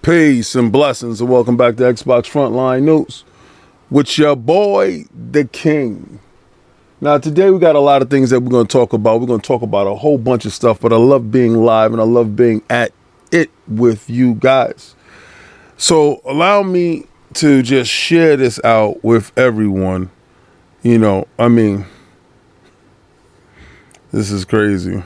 Peace and blessings, and welcome back to Xbox Frontline News with your boy, the King. Now, today we got a lot of things that we're going to talk about. We're going to talk about a whole bunch of stuff, but I love being live and I love being at it with you guys. So allow me to just share this out with everyone. This is crazy.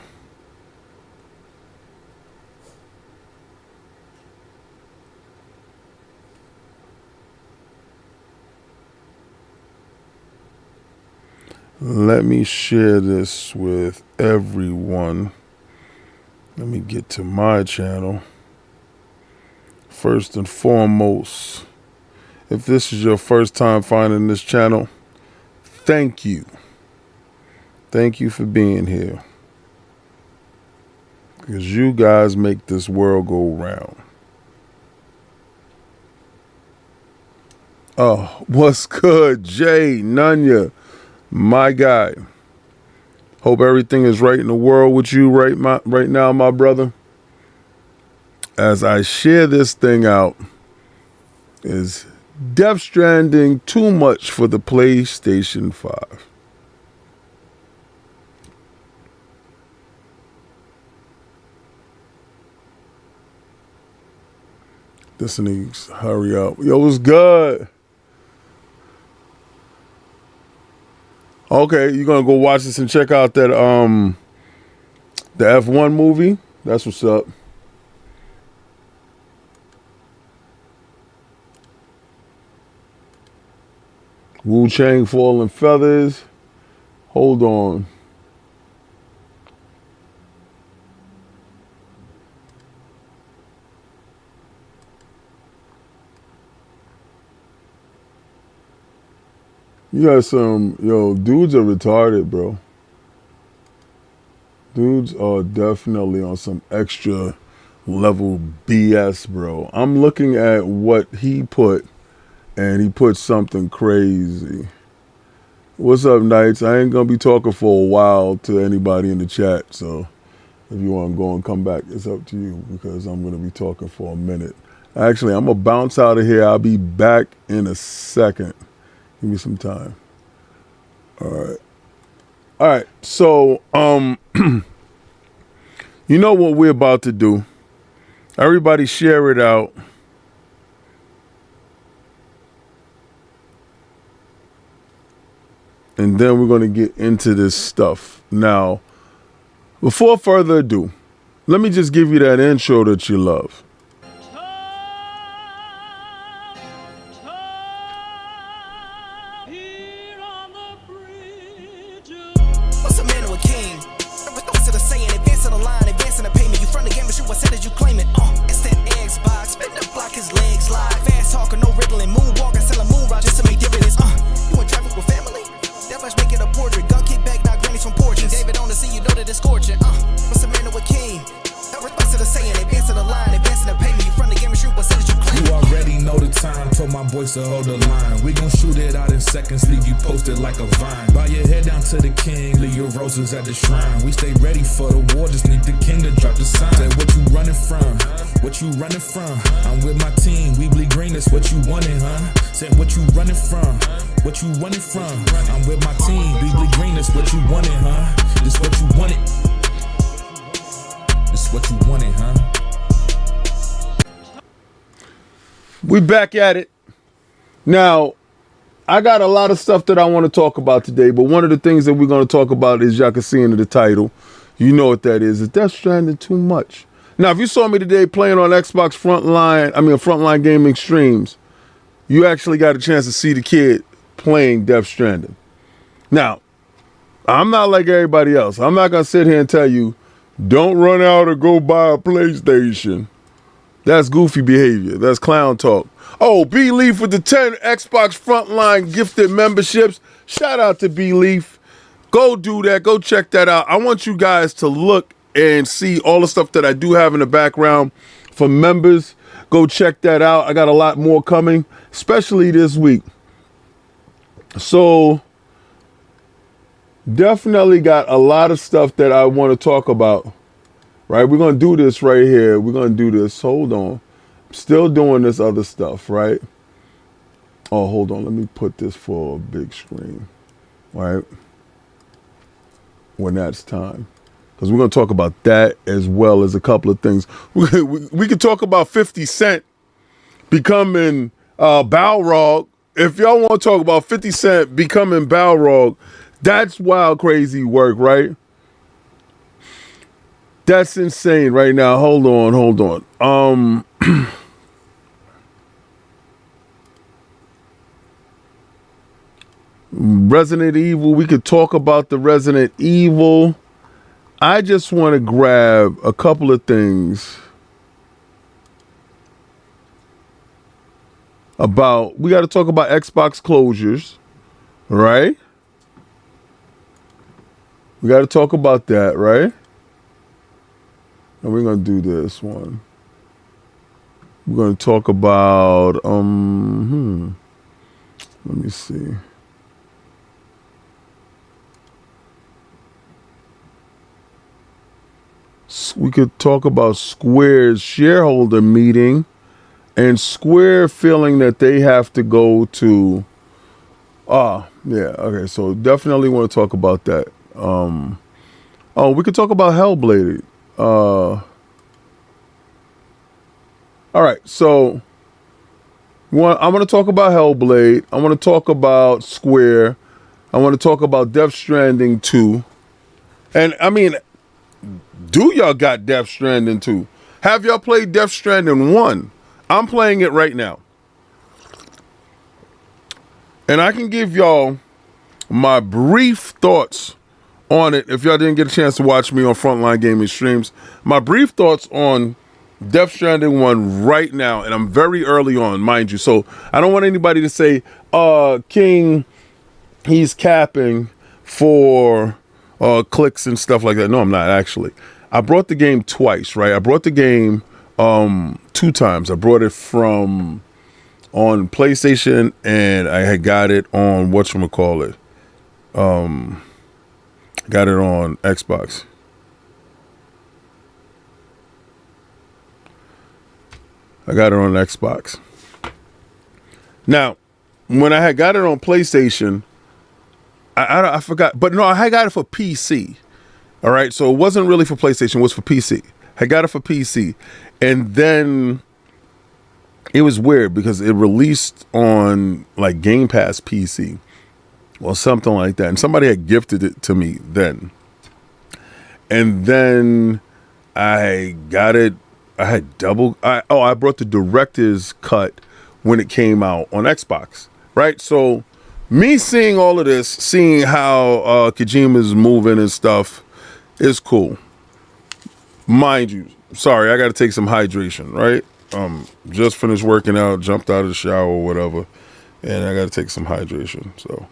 Let me share this with everyone. Let me get to my channel. First and foremost, if this is your first time finding this channel, thank you. Thank you for being here. Because you guys make this world go round. Oh, what's good, Jay Nunya? My guy, hope everything is right in the world with you right now, my brother. As I share this thing out, is Death Stranding too much for the PlayStation 5? This needs hurry up. Yo, what's good? Okay, you're gonna go watch this and check out that the F1 movie. That's what's up. Wu Chang Falling Feathers. Hold on. You got dudes are retarded, bro. Dudes are definitely on some extra level BS, bro. I'm looking at what he put, and he put something crazy. What's up, Knights? I ain't gonna be talking for a while to anybody in the chat, so if you want to go and come back, it's up to you, because I'm gonna be talking for a minute. Actually, I'm gonna bounce out of here. I'll be back in a second. Give me some time. All right. So, you know what we're about to do. Everybody share it out. And then we're going to get into this stuff. Now, before further ado, let me just give you that intro that you love. To hold the line, we gon' shoot it out in seconds, leave you posted like a vine. Bow your head down to the king, leave your roses at the shrine. We stay ready for the war, just need the king to drop the sign. Say what you running from, what you running from. I'm with my team, we bleed green, that's what you wanted, huh? Said what you running from, what you running from. I'm with my team, we bleed green, that's what you wanted, huh? This what you wanted, this what you wanted, huh? We back at it. Now, I got a lot of stuff that I want to talk about today, but one of the things that we're going to talk about is, y'all can see in the title, you know what that is Death Stranding too much. Now, if you saw me today playing on Xbox Frontline Gaming streams, you actually got a chance to see the kid playing Death Stranding. Now, I'm not like everybody else. I'm not going to sit here and tell you, don't run out or go buy a PlayStation. That's goofy behavior. That's clown talk. Oh, B Leaf with the 10 Xbox Frontline gifted memberships. Shout out to B Leaf. Go do that. Go check that out. I want you guys to look and see all the stuff that I do have in the background for members. Go check that out. I got a lot more coming, especially this week. So, definitely got a lot of stuff that I want to talk about. Right? We're going to do this right here. We're going to do this. Hold on. Still doing this other stuff, right? Oh, hold on. Let me put this for a big screen, right? When that's time. Because we're going to talk about that as well as a couple of things. We could talk about 50 Cent becoming Balrog. If y'all want to talk about 50 Cent becoming Balrog, that's wild, crazy work, right? That's insane right now. Hold on. Resident Evil, we could talk about the Resident Evil. I just want to grab a couple of things about, we got to talk about Xbox closures, right? We got to talk about that, right? And we're going to do this one. We're going to talk about, let me see. We could talk about Square's shareholder meeting and Square feeling that they have to go to, okay, so definitely want to talk about that. We could talk about Hellblade. All right, so I'm going to talk about Hellblade. I want to talk about Square. I want to talk about Death Stranding 2. And I mean, do y'all got Death Stranding 2? Have y'all played Death Stranding 1? I'm playing it right now. And I can give y'all my brief thoughts on it if y'all didn't get a chance to watch me on Frontline Gaming streams. My brief thoughts on Death Stranding 1 right now, and I'm very early on, mind you. So I don't want anybody to say, King, he's capping for clicks and stuff like that. No, I'm not actually. I brought the game twice, right? I brought the game 2 times. I brought it from on PlayStation and I had got it on whatchamacallit. Got it on Xbox. I got it on Xbox. Now, when I had got it on PlayStation, I forgot, but no, I had got it for PC. All right, so it wasn't really for PlayStation, it was for PC. I got it for PC. And then it was weird because it released on like Game Pass PC or something like that. And somebody had gifted it to me then. And then I got it, I had I brought the director's cut when it came out on Xbox, right? So me seeing all of this, seeing how Kojima's moving and stuff is cool. Mind you, sorry, I got to take some hydration, right? Just finished working out, jumped out of the shower or whatever, and I got to take some hydration. So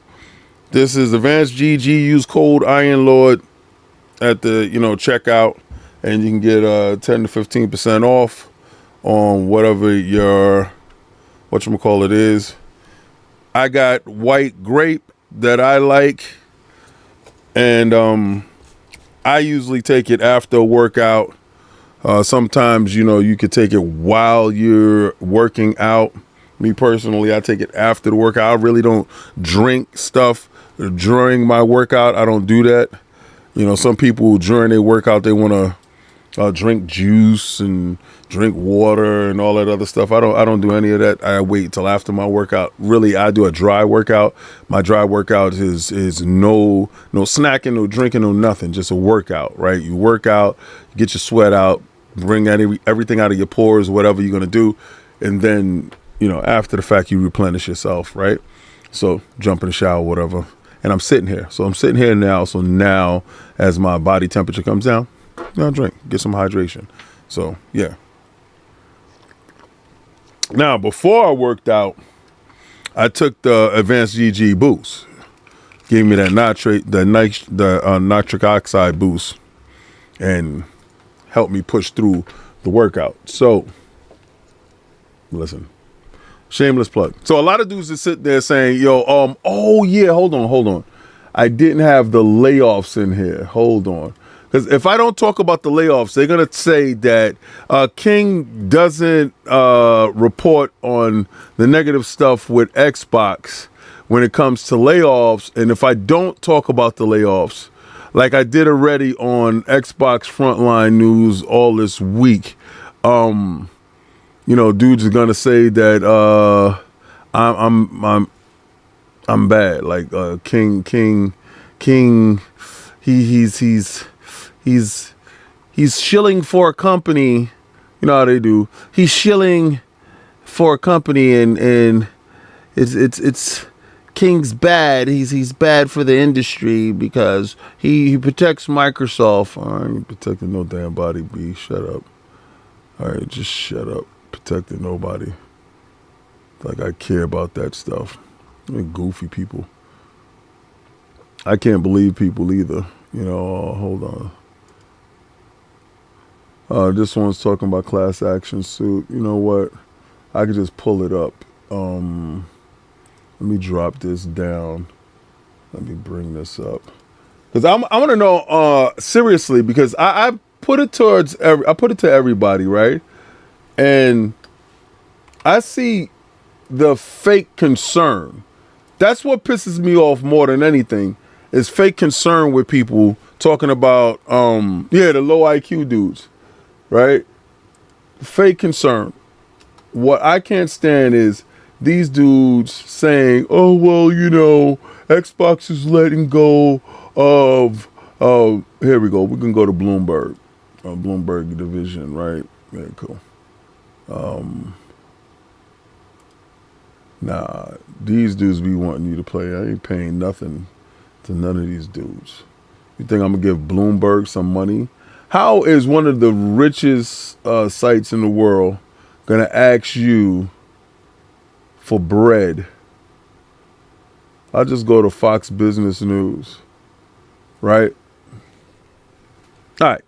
this is Advanced GG. Use code Iron Lord at the checkout, and you can get 10 to 15% off on whatever your whatchamacallit is. I got white grape that I like, and I usually take it after a workout. Sometimes, you could take it while you're working out. Me personally, I take it after the workout. I really don't drink stuff during my workout. I don't do that. Some people during their workout, they want to drink juice and drink water and all that other stuff. I don't do any of that. I wait till after my workout. Really, I do a dry workout. My dry workout is no snacking, no drinking, no nothing. Just a workout, right? You work out, get your sweat out, bring everything out of your pores, whatever you're gonna do, and then after the fact you replenish yourself, right? So jump in the shower, whatever. And I'm sitting here. So I'm sitting here now. So now, as my body temperature comes down, I'll drink, get some hydration. So yeah. Now, before I worked out, I took the Advanced GG boost. Gave me that nitric oxide boost and helped me push through the workout. So, listen, shameless plug. So a lot of dudes that sit there saying, oh yeah, hold on. I didn't have the layoffs in here. Hold on. Because if I don't talk about the layoffs, they're gonna say that King doesn't report on the negative stuff with Xbox when it comes to layoffs. And if I don't talk about the layoffs, like I did already on Xbox Frontline News all this week, you know, dudes are gonna say that I'm bad. Like King, he's shilling for a company. You know how they do. He's shilling for a company, and it's King's bad. He's bad for the industry because he protects Microsoft. I ain't protecting no damn body. B, shut up. All right, just shut up. Protecting nobody. Like I care about that stuff. They're goofy people. I can't believe people either. You know, hold on. This one's talking about class action suit. You know what? I could just pull it up. Let me drop this down. Let me bring this up. Because I want to know seriously, because I put it towards I put it to everybody, right? And I see the fake concern. That's what pisses me off more than anything. Is fake concern with people talking about, the low IQ dudes, right? Fake concern. What I can't stand is these dudes saying, oh, well, you know, Xbox is letting go of, here we go. We can go to Bloomberg, Bloomberg division, right? Very cool. Nah, these dudes be wanting you to play. I ain't paying nothing to none of these dudes. You think I'm gonna give Bloomberg some money? How is one of the richest sites in the world gonna ask you for bread? I'll just go to Fox Business News, right? All right.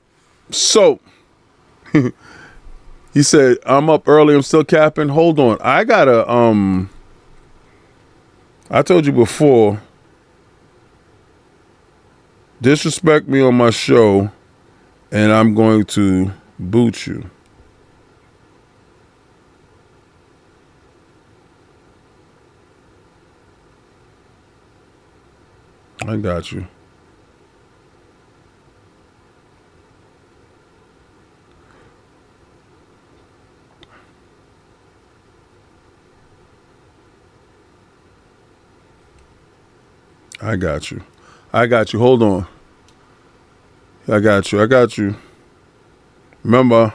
So he said, I'm up early, I'm still capping. Hold on. I gotta I told you before, disrespect me on my show, and I'm going to boot you. I got you. I got you. I got you. Hold on. I got you. I got you. Remember,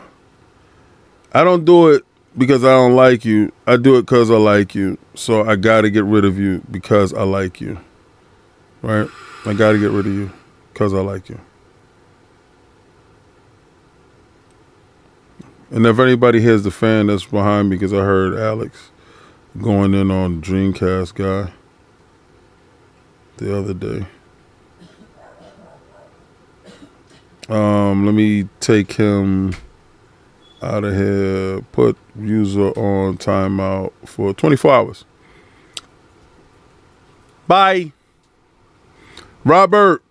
I don't do it because I don't like you. I do it because I like you. So I got to get rid of you because I like you. Right? I got to get rid of you because I like you. And if anybody hears the fan that's behind me, because I heard Alex going in on Dreamcast guy the other day. Let me take him out of here. Put user on timeout for 24 hours. Bye. Robert,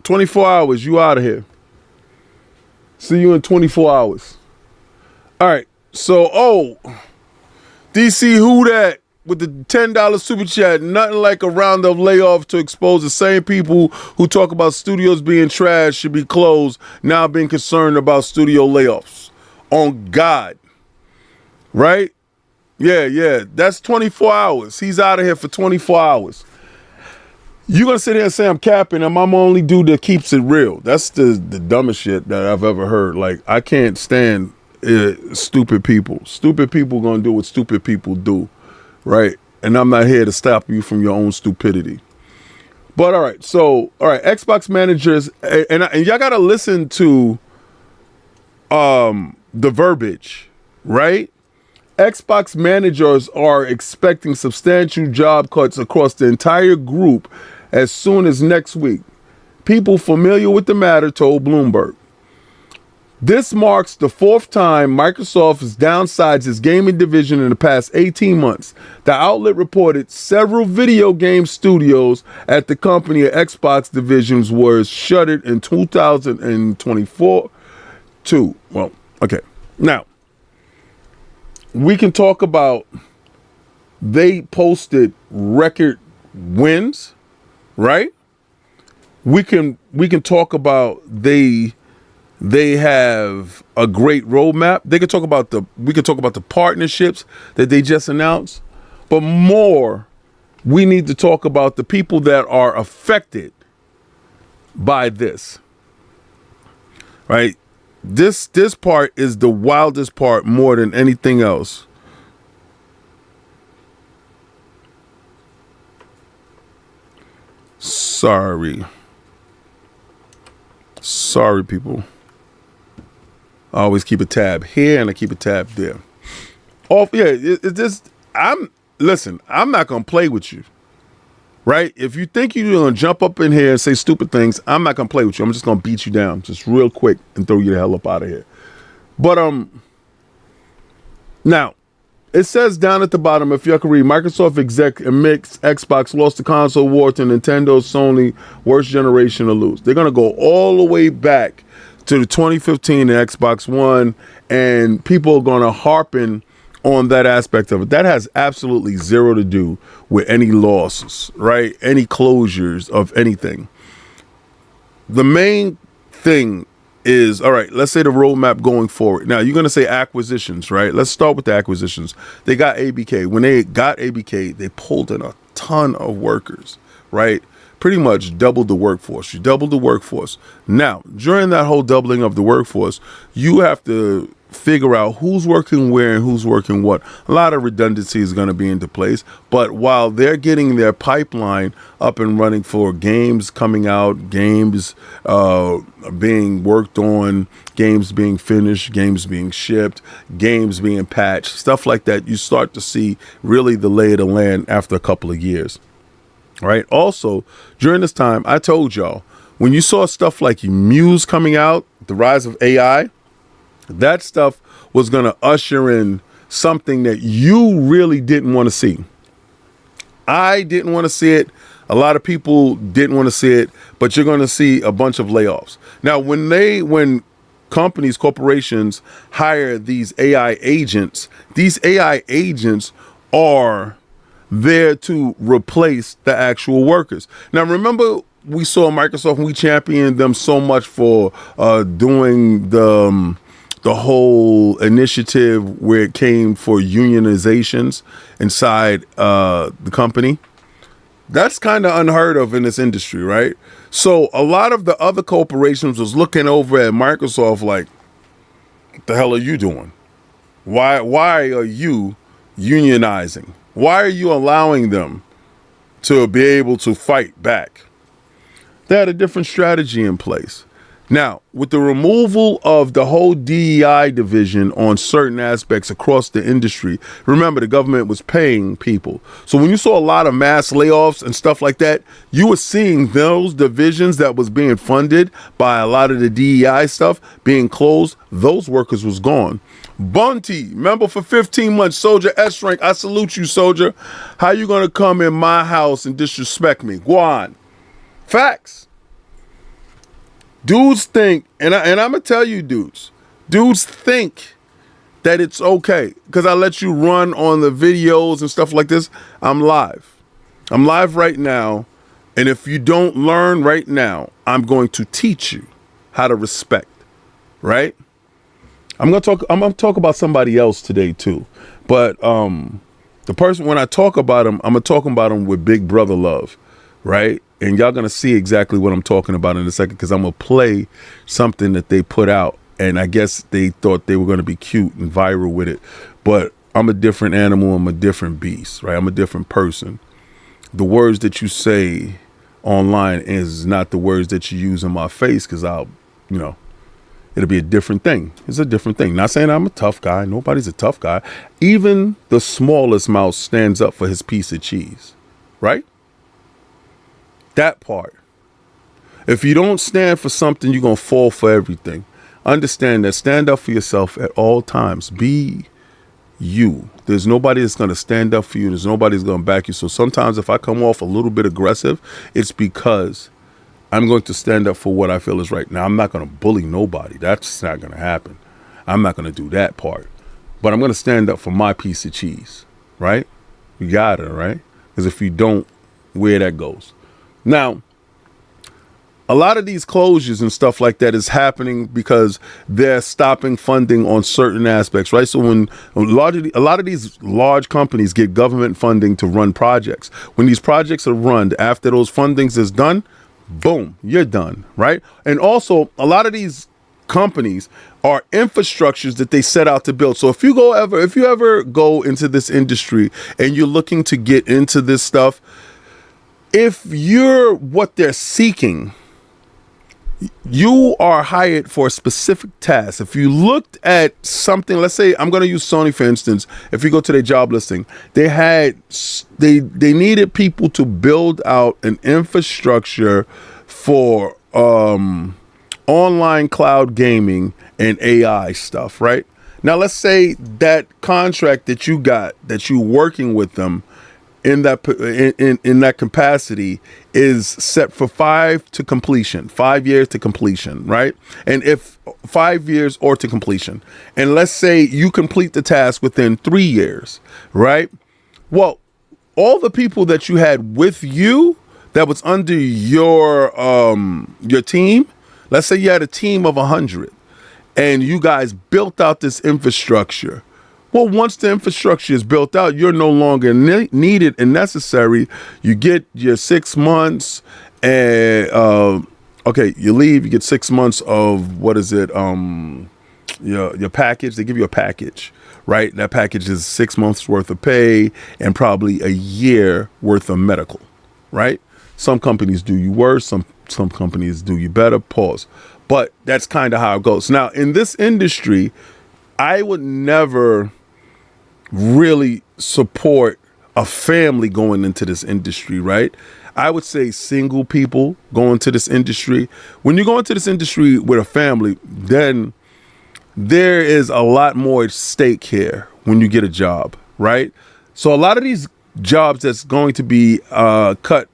24 hours. You out of here. See you in 24 hours. All right. So, DC, who that? With the $10 super chat, nothing like a round of layoff to expose the same people who talk about studios being trash should be closed, now being concerned about studio layoffs. On God. Right? Yeah. That's 24 hours. He's out of here for 24 hours. You're going to sit here and say I'm capping, and I'm only dude that keeps it real. That's the dumbest shit that I've ever heard. Like, I can't stand stupid people. Stupid people going to do what stupid people do. Right. And I'm not here to stop you from your own stupidity. But all right. Xbox managers, and y'all got to listen to the verbiage, right? Xbox managers are expecting substantial job cuts across the entire group as soon as next week. People familiar with the matter told Bloomberg. This marks the fourth time Microsoft has downsized its gaming division in the past 18 months. The outlet reported several video game studios at the company of Xbox divisions were shuttered in 2024. Well, okay. Now, we can talk about they posted record wins, right? We can talk about they have a great roadmap. We can talk about the partnerships that they just announced, but more, we need to talk about the people that are affected by this. Right? This part is the wildest part more than anything else. Sorry, people. I always keep a tab here and I keep a tab there. It's just, I'm not going to play with you, right? If you think you're going to jump up in here and say stupid things, I'm not going to play with you. I'm just going to beat you down just real quick and throw you the hell up out of here. But, now, it says down at the bottom, if you can read, Microsoft exec admits Xbox lost the console war to Nintendo, Sony, worst generation to lose. They're going to go all the way back to the 2015 Xbox One, and people are going to harping on that aspect of it. That has absolutely zero to do with any losses, right? Any closures of anything. The main thing is, all right, let's say the roadmap going forward. Now, you're going to say acquisitions, right? Let's start with the acquisitions. They got ABK. When they got ABK, they pulled in a ton of workers, right? Pretty much doubled the workforce. You doubled the workforce. Now, during that whole doubling of the workforce, you have to figure out who's working where and who's working what. A lot of redundancy is going to be into place, but while they're getting their pipeline up and running for games coming out, games being worked on, games being finished, games being shipped, games being patched, stuff like that, you start to see really the lay of the land after a couple of years, right? Also, during this time, I told y'all, when you saw stuff like Muse coming out, the rise of AI, that stuff was going to usher in something that you really didn't want to see. I didn't want to see it. A lot of people didn't want to see it, but you're going to see a bunch of layoffs. Now, when companies, corporations hire these AI agents are there to replace the actual workers. Now, remember, we saw Microsoft and we championed them so much for doing the whole initiative where it came for unionizations inside the company. That's kind of unheard of in this industry, right? So a lot of the other corporations was looking over at Microsoft like, what the hell are you doing? Why are you unionizing? Why are you allowing them to be able to fight back? They had a different strategy in place. Now, with the removal of the whole DEI division on certain aspects across the industry, remember the government was paying people. So when you saw a lot of mass layoffs and stuff like that, you were seeing those divisions that was being funded by a lot of the DEI stuff being closed. Those workers was gone. Bunty, member for 15 months, Soldier S rank. I salute you, Soldier. How you gonna come in my house and disrespect me? Go on. Facts. Dudes think, and I'm gonna tell you, dudes think that it's okay because I let you run on the videos and stuff like this. I'm live right now, and if you don't learn right now, I'm going to teach you how to respect. Right? I'm gonna talk about somebody else today too, but the person, when I talk about him, I'm gonna talk about him with big brother love, right? And y'all going to see exactly what I'm talking about in a second because I'm going to play something that they put out. And I guess they thought they were going to be cute and viral with it. But I'm a different animal. I'm a different beast, right? I'm a different person. The words that you say online is not the words that you use in my face because it'll be a different thing. It's a different thing. Not saying I'm a tough guy. Nobody's a tough guy. Even the smallest mouse stands up for his piece of cheese, right? That part. If you don't stand for something, you're going to fall for everything. understand that. Stand up for yourself at all times. Be you. There's nobody that's going to stand up for you. There's nobody that's going to back you. So sometimes if I come off a little bit aggressive, it's because I'm going to stand up for what I feel is right. Now, I'm not going to bully nobody. That's not going to happen. I'm not going to do that part. But I'm going to stand up for my piece of cheese, right? You got it, right? Because if you don't, where that goes. Now, a lot of these closures and stuff like that is happening because they're stopping funding on certain aspects, right? So when a lot of these large companies get government funding to run projects, when these projects are run, after those fundings is done, boom, you're done, right? And also, a lot of these companies are infrastructures that they set out to build. So if you ever go into this industry and you're looking to get into this stuff, if you're what they're seeking, you are hired for a specific task. If you looked at something, let's say I'm going to use Sony for instance. If you go to their job listing, they needed people to build out an infrastructure for online cloud gaming and AI stuff, right? Now let's say that contract that you got, that you're working with them in that capacity is set for 5 years to completion, right? And if 5 years or to completion, and let's say you complete the task within 3 years, right? Well, all the people that you had with you that was under your team, let's say you had a team of 100 and you guys built out this infrastructure. Well, once the infrastructure is built out, you're no longer needed and necessary. You get your 6 months and, you leave, you get 6 months of, your package. They give you a package, right? That package is 6 months worth of pay and probably a year worth of medical, right? Some companies do you worse. Some companies do you better, pause. But that's kind of how it goes. Now, in this industry, I would never really support a family going into this industry, right? I would say single people going to this industry. When you go into this industry with a family, then there is a lot more at stake here when you get a job, right? So a lot of these jobs that's going to be cut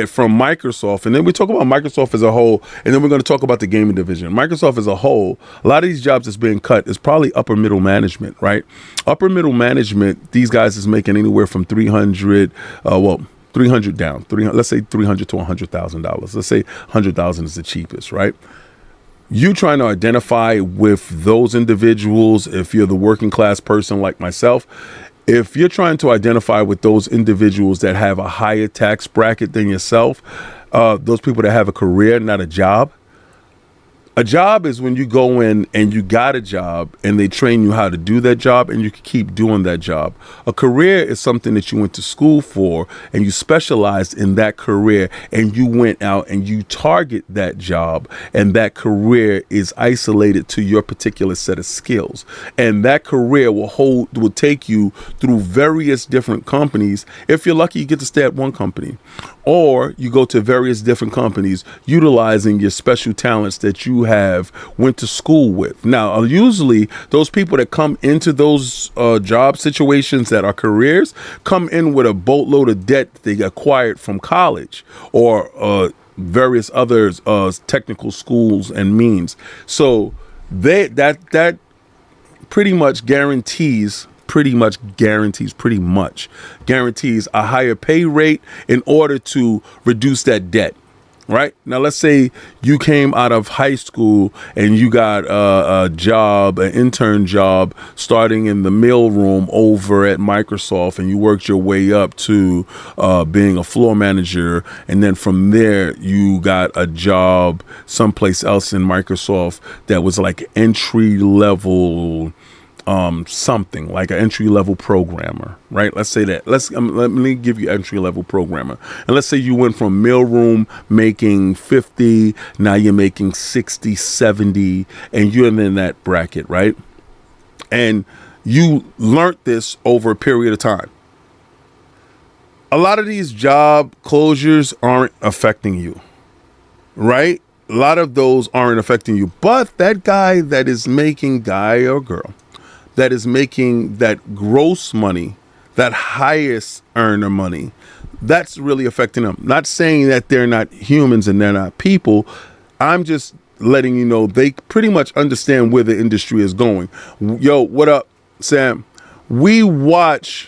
from Microsoft, and then we talk about Microsoft as a whole, and then we're going to talk about the gaming division. Microsoft as a whole, a lot of these jobs that's being cut is probably upper middle management, right? Upper middle management, these guys is making anywhere from 300 down, let's say $300,000 to $100,000. Let's say $100,000 is the cheapest, right? You trying to identify with those individuals, if you're the working class person like myself, if you're trying to identify with those individuals that have a higher tax bracket than yourself, those people that have a career, not a job. A job is when you go in and you got a job and they train you how to do that job and you can keep doing that job. A career is something that you went to school for and you specialized in that career and you went out and you target that job, and that career is isolated to your particular set of skills. And that career will take you through various different companies. If you're lucky, you get to stay at one company, or you go to various different companies utilizing your special talents that you went to school with. Now, usually those people that come into those job situations that are careers come in with a boatload of debt that they acquired from college or various other technical schools and means. So that pretty much guarantees a higher pay rate in order to reduce that debt. Right now, let's say you came out of high school and you got a job, an intern job, starting in the mailroom over at Microsoft, and you worked your way up to being a floor manager, and then from there you got a job someplace else in Microsoft that was like entry level. Something like an entry-level programmer, right? Let's say that. Let me give you entry-level programmer. And let's say you went from mailroom making 50, now you're making 60, 70, and you're in that bracket, right? And you learned this over a period of time. A lot of these job closures aren't affecting you, right? a lot of those aren't affecting you. But that guy that is making, guy or girl, that is making that gross money, that highest earner money, that's really affecting them. Not saying that they're not humans and they're not people. I'm just letting you know they pretty much understand where the industry is going. Yo, what up, Sam? We've watched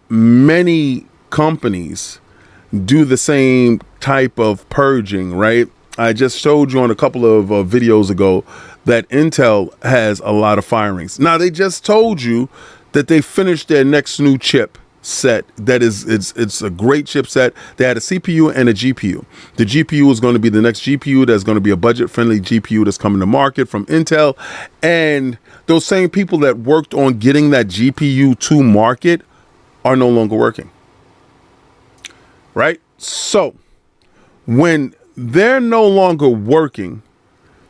many companies do the same type of purging, right? I just showed you on a couple of videos ago that Intel has a lot of firings. Now, they just told you that they finished their next new chip set. That is, it's a great chipset. They had a CPU and a GPU. The GPU is going to be the next GPU that's going to be a budget-friendly GPU that's coming to market from Intel. And those same people that worked on getting that GPU to market are no longer working. Right? So when they're no longer working,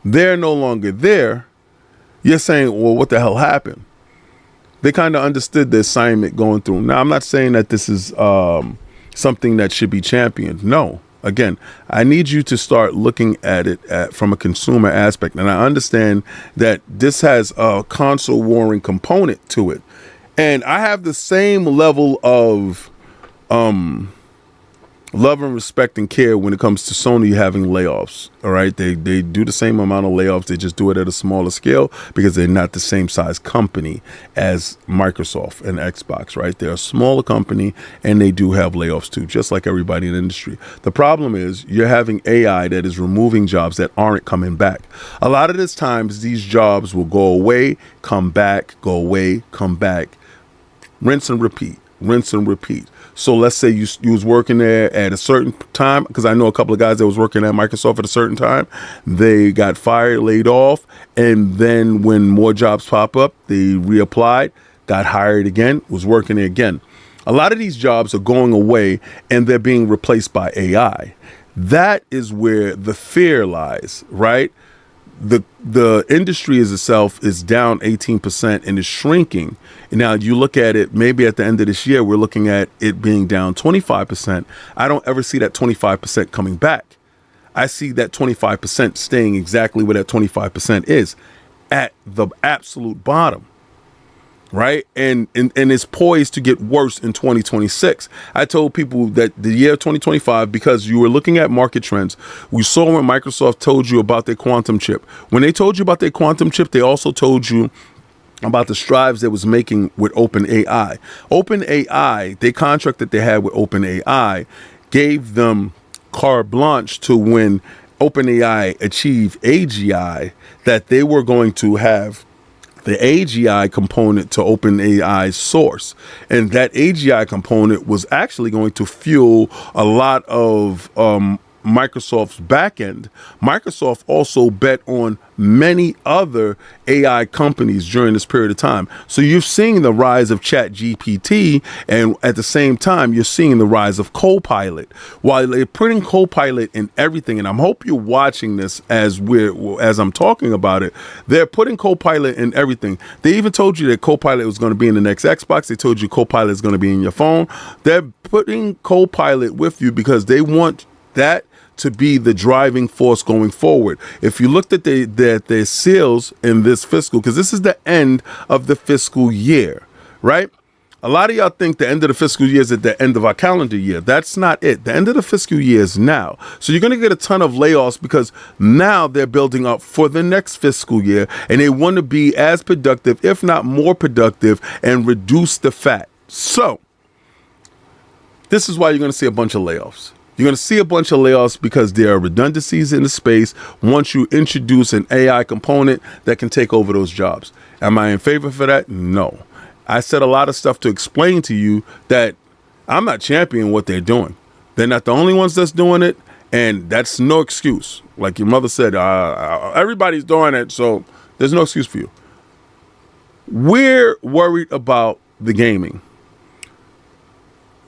they're no longer there, you're saying, well, what the hell happened? They kind of understood the assignment going through. Now, I'm not saying that this is something that should be championed. No. Again, I need you to start looking at it from a consumer aspect. And I understand that this has a console warring component to it. And I have the same level of love and respect and care when it comes to Sony having layoffs. All right. They do the same amount of layoffs. They just do it at a smaller scale because they're not the same size company as Microsoft and Xbox. Right. They're a smaller company and they do have layoffs too, just like everybody in the industry. The problem is you're having AI that is removing jobs that aren't coming back. A lot of this times these jobs will go away, come back, go away, come back, rinse and repeat, rinse and repeat. So let's say you was working there at a certain time, because I know a couple of guys that was working at Microsoft at a certain time. They got fired, laid off, and then when more jobs pop up, they reapplied, got hired again, was working there again. A lot of these jobs are going away and they're being replaced by AI. That is where the fear lies, right? The industry as itself is down 18% and is shrinking. Now you look at it, maybe at the end of this year, we're looking at it being down 25%. I don't ever see that 25% coming back. I see that 25% staying exactly where that 25% is, at the absolute bottom. Right. And it's poised to get worse in 2026. I told people that the year 2025, because you were looking at market trends, we saw when Microsoft told you about their quantum chip. When they told you about their quantum chip, they also told you about the strides that was making with OpenAI. OpenAI, the contract that they had with OpenAI gave them carte blanche to when OpenAI achieved AGI, that they were going to have the AGI component to OpenAI's source. And that AGI component was actually going to fuel a lot of Microsoft's backend. Microsoft also bet on many other AI companies during this period of time. So you're seeing the rise of ChatGPT, and at the same time, you're seeing the rise of Copilot. While they're putting Copilot in everything, and I hope you're watching this as I'm talking about it, they're putting Copilot in everything. They even told you that Copilot was going to be in the next Xbox. They told you Copilot is going to be in your phone. They're putting Copilot with you because they want that to be the driving force going forward. If you looked at their sales in this fiscal, because this is the end of the fiscal year, right? A lot of y'all think the end of the fiscal year is at the end of our calendar year. That's not it. The end of the fiscal year is now. So you're going to get a ton of layoffs because now they're building up for the next fiscal year, and they want to be as productive, if not more productive, and reduce the fat. So this is why you're going to see a bunch of layoffs. You're going to see a bunch of layoffs because there are redundancies in the space once you introduce an AI component that can take over those jobs. Am I in favor for that? No. I said a lot of stuff to explain to you that I'm not championing what they're doing. They're not the only ones that's doing it, and that's no excuse. Like your mother said, everybody's doing it, so there's no excuse for you. We're worried about the gaming.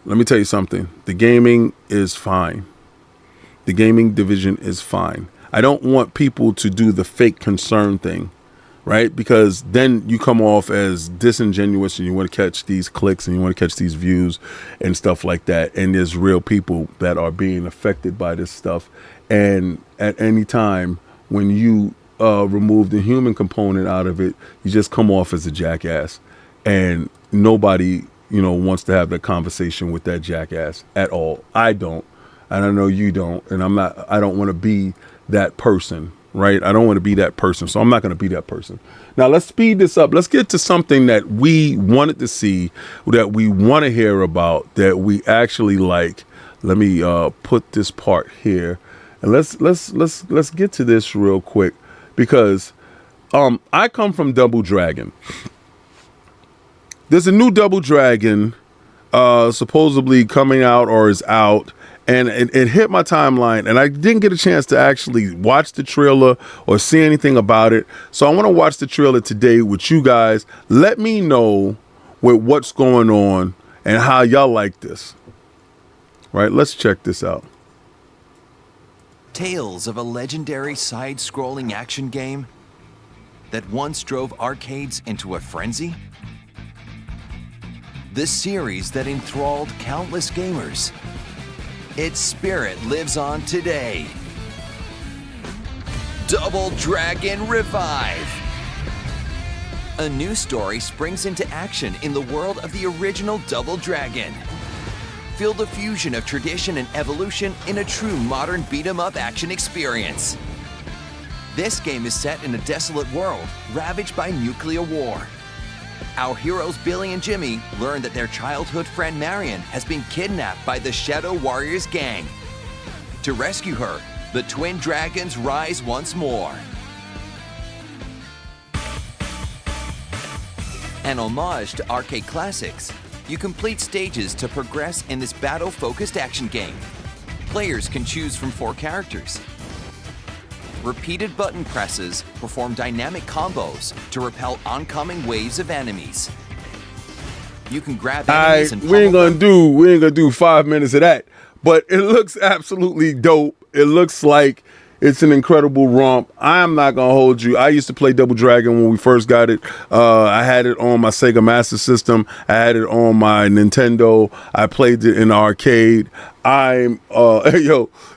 Let me tell you something. The gaming is fine. The gaming division is fine. I don't want people to do the fake concern thing, right? Because then you come off as disingenuous and you want to catch these clicks and you want to catch these views and stuff like that. And there's real people that are being affected by this stuff. and at any time when you remove the human component out of it, you just come off as a jackass, and nobody wants to have that conversation with that jackass at all. I don't, and I know you don't, and I don't want to be that person, right? I don't want to be that person, so I'm not going to be that person. Now let's speed this up. Let's get to something that we wanted to see, that we want to hear about, that we actually like. Let me put this part here, and let's get to this real quick, because I come from Double Dragon. There's a new Double Dragon supposedly coming out or is out, and it hit my timeline, and I didn't get a chance to actually watch the trailer or see anything about it. So I want to watch the trailer today with you guys. Let me know with what's going on and how y'all like this. Right, let's check this out. Tales of a legendary side-scrolling action game that once drove arcades into a frenzy? The series that enthralled countless gamers. Its spirit lives on today. Double Dragon Revive! A new story springs into action in the world of the original Double Dragon. Feel the fusion of tradition and evolution in a true modern beat-em-up action experience. This game is set in a desolate world ravaged by nuclear war. Our heroes Billy and Jimmy learn that their childhood friend Marion has been kidnapped by the Shadow Warriors gang. To rescue her, the twin dragons rise once more. An homage to arcade classics, you complete stages to progress in this battle-focused action game. Players can choose from 4 characters. Repeated button presses perform dynamic combos to repel oncoming waves of enemies. You can grab enemies and we ain't gonna do 5 minutes of that, but it looks absolutely dope. It looks like it's an incredible romp. I'm not gonna hold you. I used to play Double Dragon when we first got it. I had it on my Sega Master System. I had it on my Nintendo. I played it in the arcade.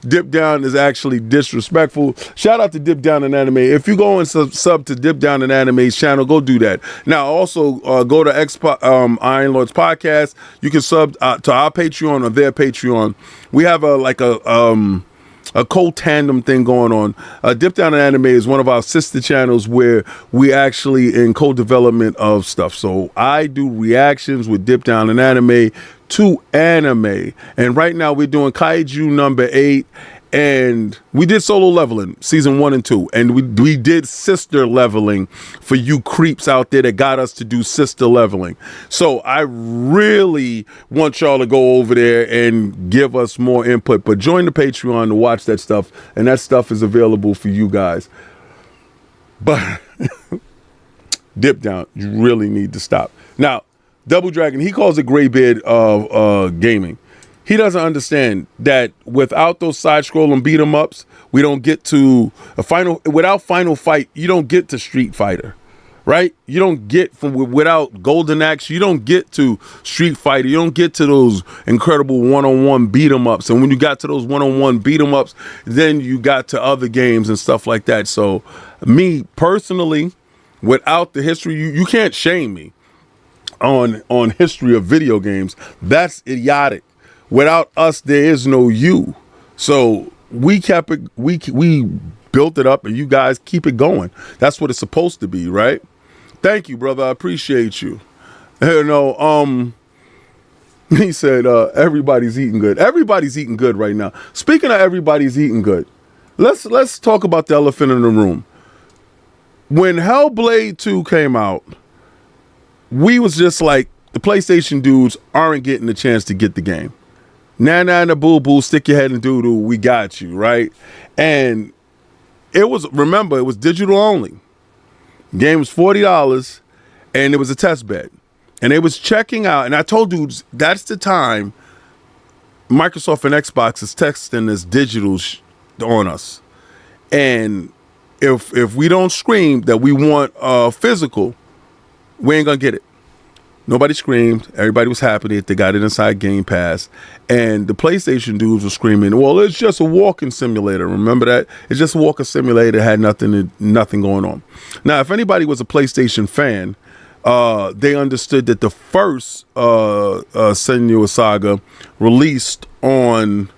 Dip Down is actually disrespectful. Shout out to Dip Down in Anime. If you go and sub to Dip Down in Anime's channel, go do that. Now also go to Iron Lord's podcast. You can sub to our Patreon or their Patreon. We have a co-tandem thing going on. Dip Down in Anime is one of our sister channels where we actually in co-development of stuff. So I do reactions with Dip Down in Anime to anime. And right now we're doing Kaiju number 8. And we did solo leveling season 1 and 2, and we did sister leveling for you creeps out there that got us to do sister leveling. So I really want y'all to go over there and give us more input, but join the Patreon to watch that stuff, and that stuff is available for you guys. But Dip Down, you really need to stop. Now, Double Dragon, he calls it graybeard of gaming. He doesn't understand that without those side-scrolling beat-em-ups, we don't get to without Final Fight, you don't get to Street Fighter, right? You don't get without Golden Axe, you don't get to Street Fighter. You don't get to those incredible one-on-one beat-em-ups. And when you got to those one-on-one beat-em-ups, then you got to other games and stuff like that. So me personally, without the history, you can't shame me on history of video games. That's idiotic. Without us, there is no you. So we kept it, we built it up, and you guys keep it going. That's what it's supposed to be, right? Thank you, brother. I appreciate you. He said, everybody's eating good. Everybody's eating good right now. Speaking of everybody's eating good, let's talk about the elephant in the room. When Hellblade 2 came out, we was just like, the PlayStation dudes aren't getting the chance to get the game. Nana and the boo-boo, stick your head in doo-doo, we got you, right? And it was digital only. Game was $40, and it was a test bed. And they was checking out, and I told dudes, that's the time Microsoft and Xbox is texting this digital on us. And if we don't scream that we want physical, we ain't gonna get it. Nobody screamed. Everybody was happy that they got it inside Game Pass. And the PlayStation dudes were screaming, well, it's just a walking simulator. Remember that? It's just a walking simulator. It had nothing going on. Now, if anybody was a PlayStation fan, they understood that the first Senua Saga released on,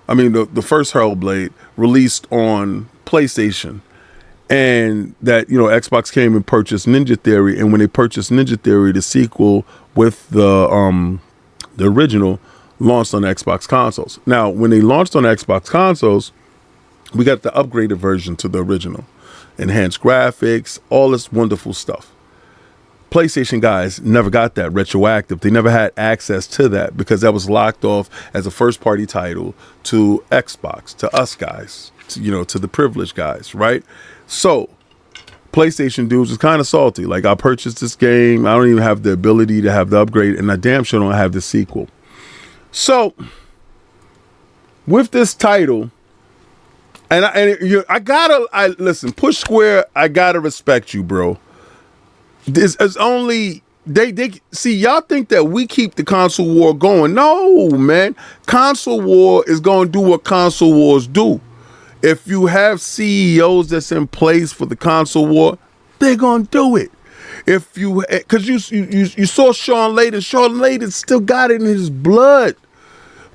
the first Hellblade released on PlayStation. And that, Xbox came and purchased Ninja Theory. And when they purchased Ninja Theory, the sequel with the original launched on Xbox consoles. Now, when they launched on Xbox consoles, we got the upgraded version to the original. Enhanced graphics, all this wonderful stuff. PlayStation guys never got that retroactive. They never had access to that because that was locked off as a first-party title to Xbox, to us guys, to the privileged guys, right? So, PlayStation dudes was kind of salty. Like, I purchased this game. I don't even have the ability to have the upgrade, and I damn sure don't have the sequel. So, with this title, listen, Push Square, I gotta respect you, bro. This is only they see, y'all think that we keep the console war going. No, man. Console war is gonna do what console wars do. If you have CEOs that's in place for the console war, they're gonna do it. If you, because you saw Sean Layden still got it in his blood.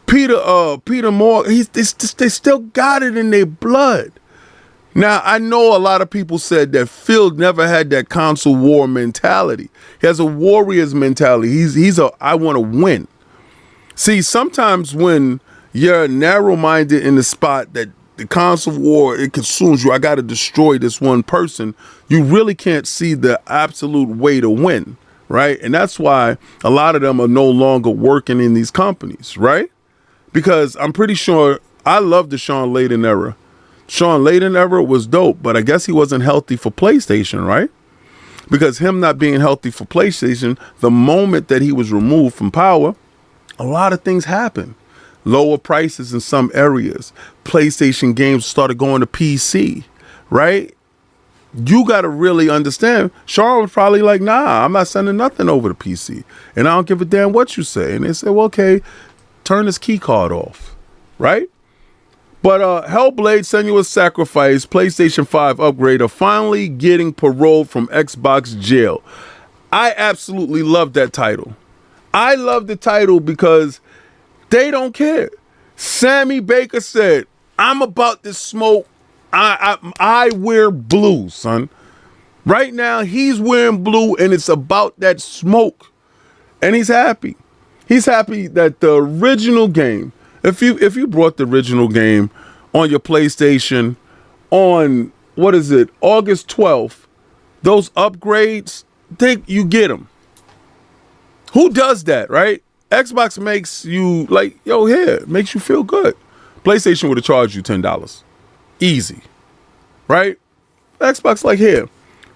Peter Moore, they still got it in their blood. Now, I know a lot of people said that Phil never had that console war mentality. He has a warrior's mentality. He's a I want to win. See, sometimes when you're narrow-minded in the spot that the console war, it consumes you, I got to destroy this one person, you really can't see the absolute way to win, right? And that's why a lot of them are no longer working in these companies, right? Because I'm pretty sure, I love the Sean Layden era. Sean Layden era was dope, but I guess he wasn't healthy for PlayStation, right? Because him not being healthy for PlayStation, the moment that he was removed from power, a lot of things happened. Lower prices in some areas. PlayStation games started going to PC, right? You got to really understand. Sean was probably like, nah, I'm not sending nothing over to PC. And I don't give a damn what you say. And they said, well, okay, turn this key card off, right? But Hellblade, Senua's Sacrifice, PlayStation 5 upgrade are finally getting parole from Xbox jail. I absolutely love that title. I love the title because they don't care. Sammy Baker said, I'm about to smoke. I wear blue, son. Right now, he's wearing blue, and it's about that smoke. And he's happy. He's happy that the original game, if you brought the original game on your PlayStation on, August 12th, those upgrades, you get them. Who does that, right? Xbox makes you like, yo, here, makes you feel good. PlayStation would have charged you $10. Easy, right? Xbox like, here.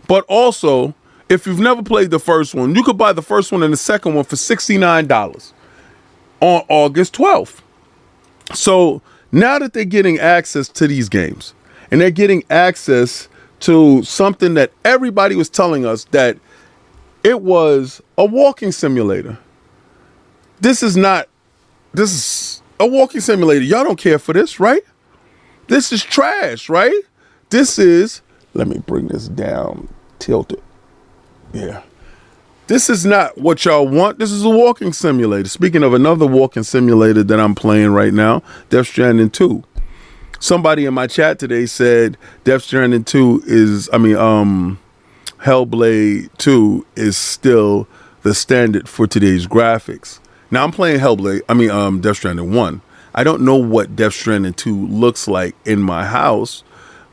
But also, if you've never played the first one, you could buy the first one and the second one for $69 on August 12th. So now that they're getting access to these games and they're getting access to something that everybody was telling us that it was a walking simulator. This is a walking simulator. Y'all don't care for this, right? This is trash, right? Let me bring this down, tilt it. Yeah. This is not what y'all want. This is a walking simulator. Speaking of another walking simulator that I'm playing right now, Death Stranding 2. Somebody in my chat today said Death Stranding 2 Hellblade 2 is still the standard for today's graphics. Now I'm playing Death Stranding 1. I don't know what Death Stranding 2 looks like in my house.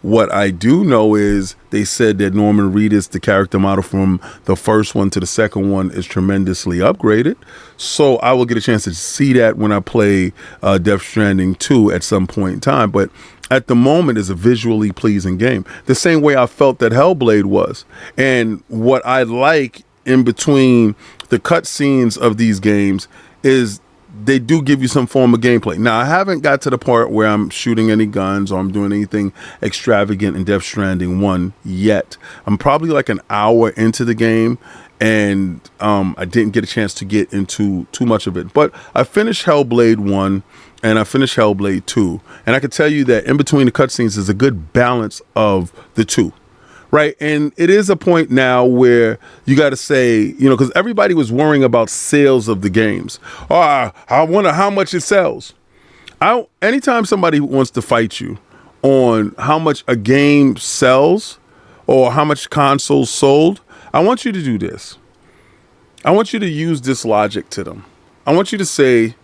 What I do know is they said that Norman Reedus, the character model from the first one to the second one, is tremendously upgraded. So I will get a chance to see that when I play Death Stranding 2 at some point in time. But at the moment, it's a visually pleasing game. The same way I felt that Hellblade was. And what I like in between the cutscenes of these games is they do give you some form of gameplay. Now, I haven't got to the part where I'm shooting any guns or I'm doing anything extravagant in Death Stranding 1 yet. I'm probably like an hour into the game, and I didn't get a chance to get into too much of it. But I finished Hellblade 1 and I finished Hellblade 2, and I can tell you that in between the cutscenes is a good balance of the two. Right. And it is a point now where you got to say, because everybody was worrying about sales of the games. I wonder how much it sells. Anytime somebody wants to fight you on how much a game sells or how much consoles sold, I want you to do this. I want you to use this logic to them. I want you to say,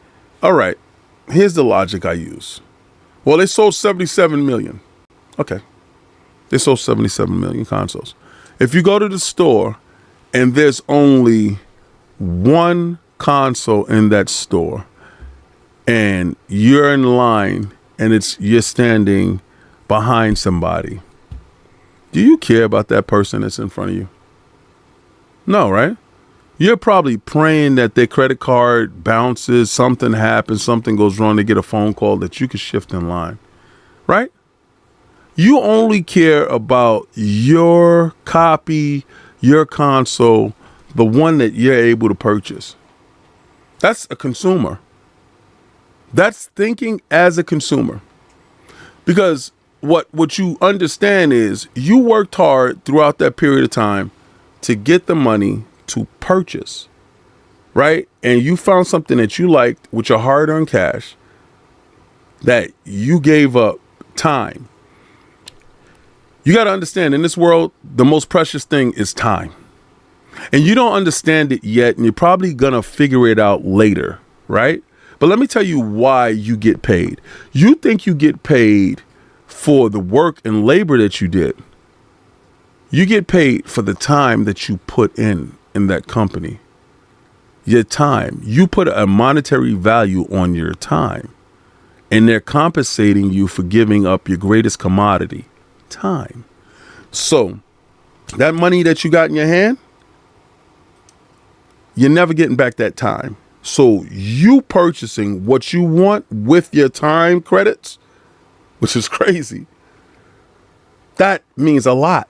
all right, here's the logic I use. Well, they sold 77 million. Okay. They sold 77 million consoles. If you go to the store and there's only one console in that store and you're in line and you're standing behind somebody, do you care about that person that's in front of you? No, right? You're probably praying that their credit card bounces, something happens, something goes wrong, they get a phone call that you can shift in line, right? You only care about your copy, your console, the one that you're able to purchase. That's a consumer. That's thinking as a consumer. Because what you understand is you worked hard throughout that period of time to get the money to purchase, right? And you found something that you liked with your hard-earned cash that you gave up time. You got to understand, in this world, the most precious thing is time. And you don't understand it yet, and you're probably going to figure it out later, right? But let me tell you why you get paid. You think you get paid for the work and labor that you did. You get paid for the time that you put in that company. Your time. You put a monetary value on your time, and they're compensating you for giving up your greatest commodity, time. So that money that you got in your hand, you're never getting back that time. So you purchasing what you want with your time credits, which is crazy, that means a lot.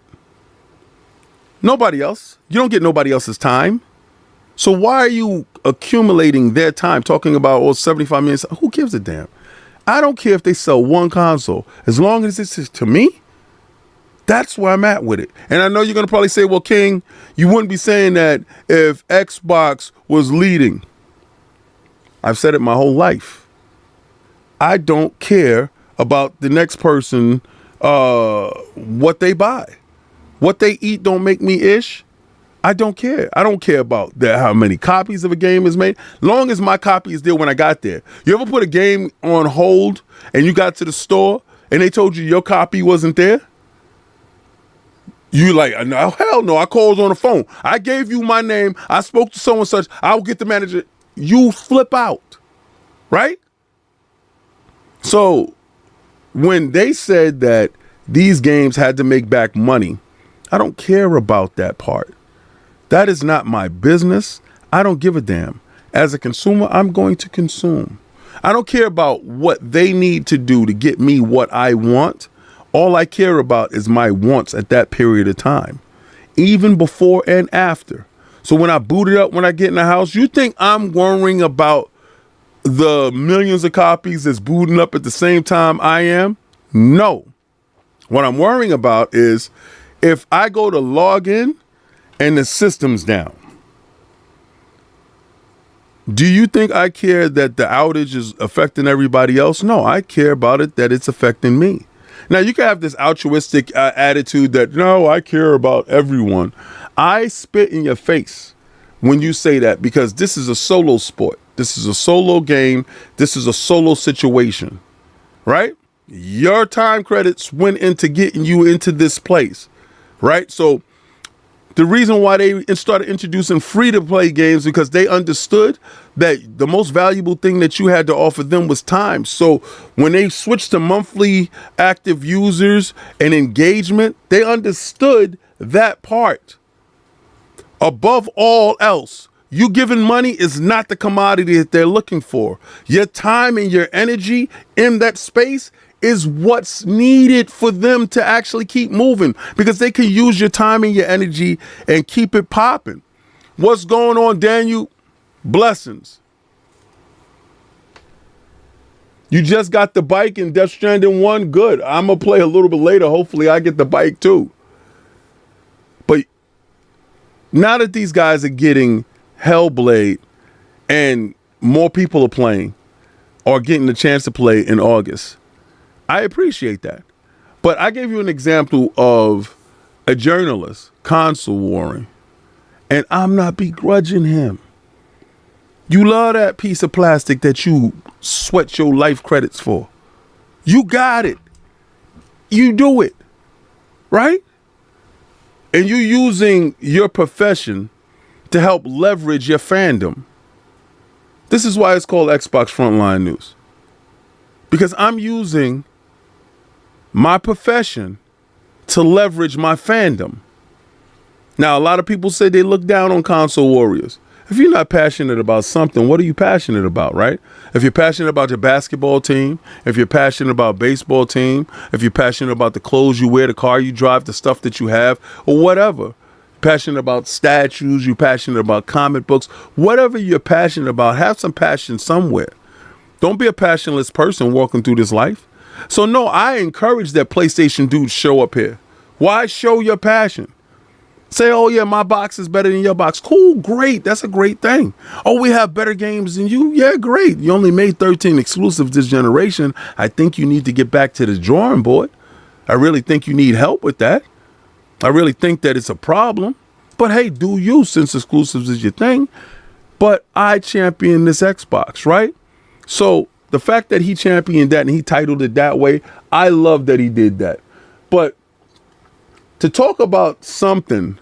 Nobody else. You don't get nobody else's time. So why are you accumulating their time talking about 75 million? Who gives a damn? I don't care if they sell one console. As long as this is to me, that's where I'm at with it. And I know you're going to probably say, well, King, you wouldn't be saying that if Xbox was leading. I've said it my whole life. I don't care about the next person, what they buy. What they eat don't make me ish. I don't care. I don't care about that, how many copies of a game is made. Long as my copy is there when I got there. You ever put a game on hold and you got to the store and they told you your copy wasn't there? You like, no, hell no, I called on the phone. I gave you my name. I spoke to so and such. I'll get the manager. You flip out, right? So when they said that these games had to make back money, I don't care about that part. That is not my business. I don't give a damn. As a consumer, I'm going to consume. I don't care about what they need to do to get me what I want. All I care about is my wants at that period of time, even before and after. So when I boot it up, when I get in the house, you think I'm worrying about the millions of copies that's booting up at the same time I am? No. What I'm worrying about is if I go to log in and the system's down. Do you think I care that the outage is affecting everybody else? No, I care about it that it's affecting me. Now, you can have this altruistic attitude that, no, I care about everyone. I spit in your face when you say that, because this is a solo sport. This is a solo game. This is a solo situation, right? Your time credits went into getting you into this place, right? So the reason why they started introducing free-to-play games, because they understood that the most valuable thing that you had to offer them was time. So when they switched to monthly active users and engagement, they understood that part. Above all else, you giving money is not the commodity that they're looking for. Your time and your energy in that space is what's needed for them to actually keep moving, because they can use your time and your energy and keep it popping. What's going on, Daniel? Blessings. You just got the bike in Death Stranding 1? Good. I'm going to play a little bit later. Hopefully I get the bike too. But now that these guys are getting Hellblade and more people are playing or getting the chance to play in August, I appreciate that. But I gave you an example of a journalist console warring, and I'm not begrudging him. You love that piece of plastic that you sweat your life credits for. You got it. You do it. Right? And you using your profession to help leverage your fandom. This is why it's called Xbox Frontline News. Because I'm using my profession to leverage my fandom. Now, a lot of people say they look down on console warriors. If you're not passionate about something, what are you passionate about, right? If you're passionate about your basketball team, if you're passionate about baseball team, if you're passionate about the clothes you wear, the car you drive, the stuff that you have, or whatever, passionate about statues, you're passionate about comic books, whatever you're passionate about, have some passion somewhere. Don't be a passionless person walking through this life. So no, I encourage that PlayStation dudes show up here. Why show your passion? Say, oh yeah, my box is better than your box. Cool, great. That's a great thing. Oh, we have better games than you. Yeah, great. You only made 13 exclusives this generation. I think you need to get back to the drawing board. I really think you need help with that. I really think that it's a problem. But hey, do you, since exclusives is your thing. But I champion this Xbox, right? So the fact that he championed that and he titled it that way, I love that he did that. But to talk about something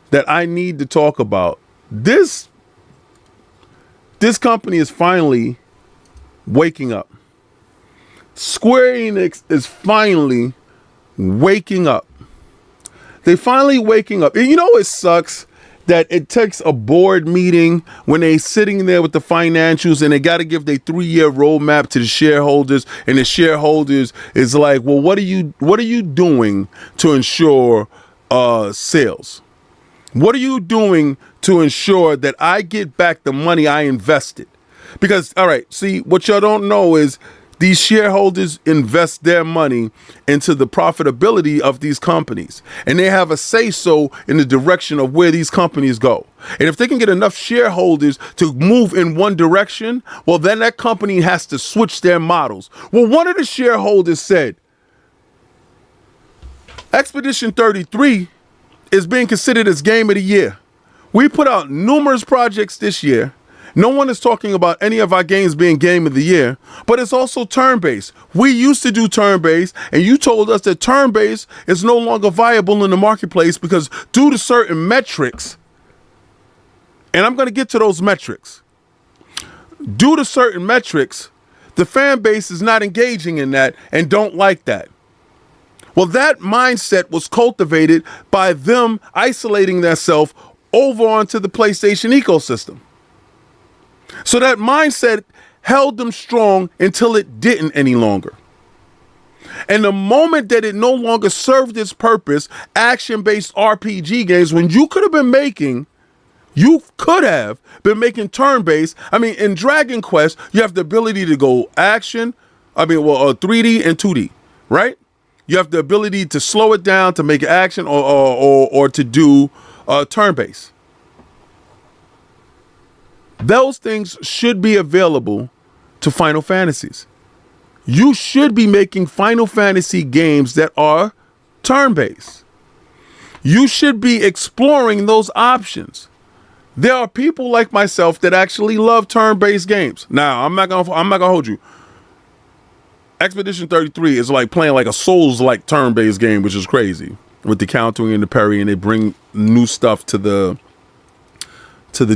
that I need to talk about, this company is finally waking up. Square Enix is finally waking up. They finally waking up. And you know it sucks that it takes a board meeting when they sitting there with the financials and they got to give their 3-year roadmap to the shareholders, and the shareholders is like, well, what are you doing to ensure sales? What are you doing to ensure that I get back the money I invested? Because, all right, see, what y'all don't know is these shareholders invest their money into the profitability of these companies, and they have a say-so in the direction of where these companies go. And if they can get enough shareholders to move in one direction, well, then that company has to switch their models. Well, one of the shareholders said, Expedition 33 is being considered as game of the year. We put out numerous projects this year. No one is talking about any of our games being game of the year, but it's also turn-based. We used to do turn-based, and you told us that turn-based is no longer viable in the marketplace because due to certain metrics, and I'm going to get to those metrics, due to certain metrics, the fan base is not engaging in that and don't like that. Well, that mindset was cultivated by them isolating themselves over onto the PlayStation ecosystem. So that mindset held them strong until it didn't any longer. And the moment that it no longer served its purpose, action-based RPG games, when you could have been making turn-based. I mean, in Dragon Quest, you have the ability to go 3D and 2D, right? You have the ability to slow it down, to make action, or to do turn-based. Those things should be available to Final Fantasies. You should be making Final Fantasy games that are turn-based. You should be exploring those options. There are people like myself that actually love turn-based games. Now, I'm not gonna hold you. Expedition 33 is like playing like a Souls-like turn-based game, which is crazy with the countering and the parry, and they bring new stuff to the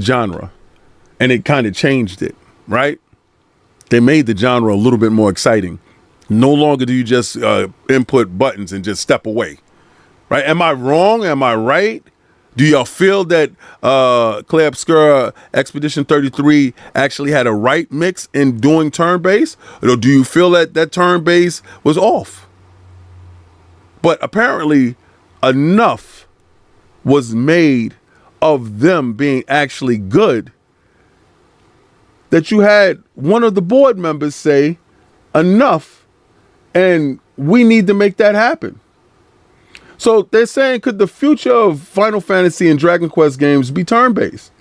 genre. And it kind of changed it, right? They made the genre a little bit more exciting. No longer do you just input buttons and just step away, right? Am I wrong? Am I right? Do y'all feel that Clay Obscura Expedition 33 actually had a right mix in doing turn-based? Or do you feel that turn-based was off? But apparently enough was made of them being actually good that you had one of the board members say enough and we need to make that happen. So they're saying, could the future of Final Fantasy and Dragon Quest games be turn-based?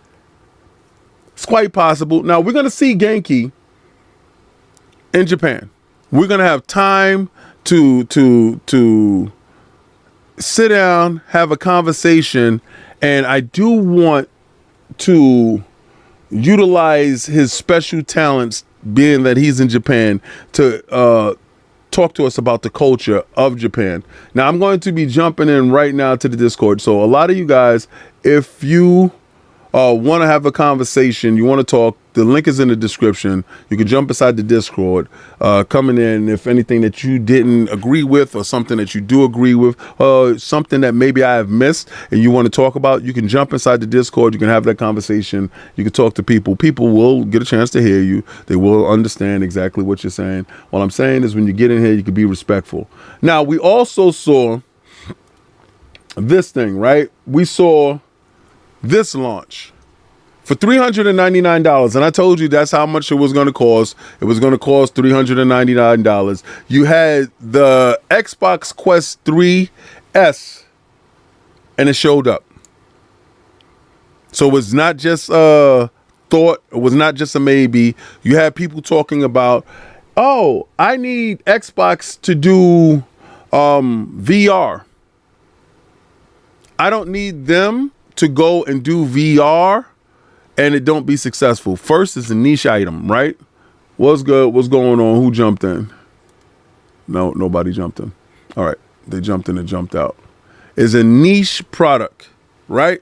It's quite possible. Now, we're going to see Genki in Japan. We're going to have time to sit down, have a conversation, and I do want to utilize his special talents, being that he's in Japan, to talk to us about the culture of Japan. Now, I'm going to be jumping in right now to the Discord. So a lot of you guys, if you want to have a conversation, you want to talk, the link is in the description. You can jump inside the Discord, coming in. If anything that you didn't agree with or something that you do agree with, something that maybe I have missed and you want to talk about, you can jump inside the Discord. You can have that conversation. You can talk to people. People will get a chance to hear you. They will understand exactly what you're saying. What I'm saying is when you get in here, you can be respectful. Now, we also saw this thing, right? We saw this launch for $399, and I told you that's how much it was going to cost. It was going to cost $399. You had the Xbox Quest 3S, and it showed up. So it was not just a thought. It was not just a maybe. You had people talking about, oh, I need Xbox to do VR. I don't need them to go and do VR and it don't be successful. First, it's a niche item, right? What's good? What's going on? Who jumped in? No, nobody jumped in. All right. They jumped in and jumped out. It's a niche product, right?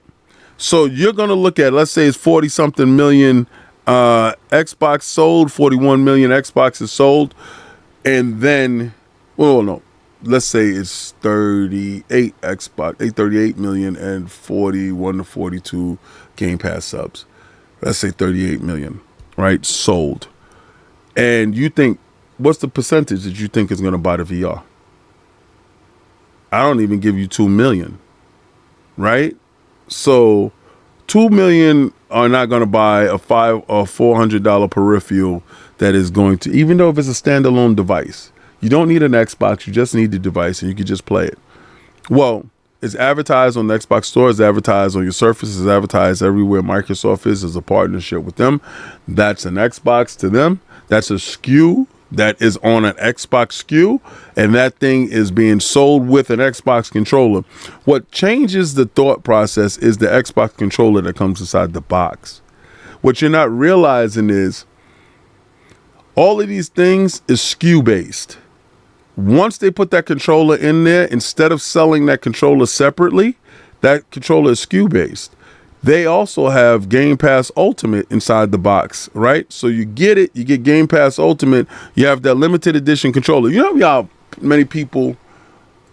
So you're going to look at, let's say it's 40 something million Xbox sold, 41 million Xboxes sold. And then, well, no, let's say it's 38 Xbox, 38 million and 41 to 42 Game Pass subs. Let's say 38 million, right? Sold. And you think, what's the percentage that you think is going to buy the VR? I don't even give you 2 million, right? So 2 million are not going to buy a $500 or $400 peripheral that is going to, even though if it's a standalone device, you don't need an Xbox, you just need the device and you can just play it. Well, it's advertised on the Xbox store, it's advertised on your Surface, it's advertised everywhere Microsoft is as a partnership with them. That's an Xbox to them. That's a SKU that is on an Xbox SKU, and that thing is being sold with an Xbox controller. What changes the thought process is the Xbox controller that comes inside the box. What you're not realizing is all of these things is SKU based. Once they put that controller in there, instead of selling that controller separately, that controller is SKU based. They also have Game Pass Ultimate inside the box, right? So you get it, you get Game Pass Ultimate, you have that limited edition controller. You know how many people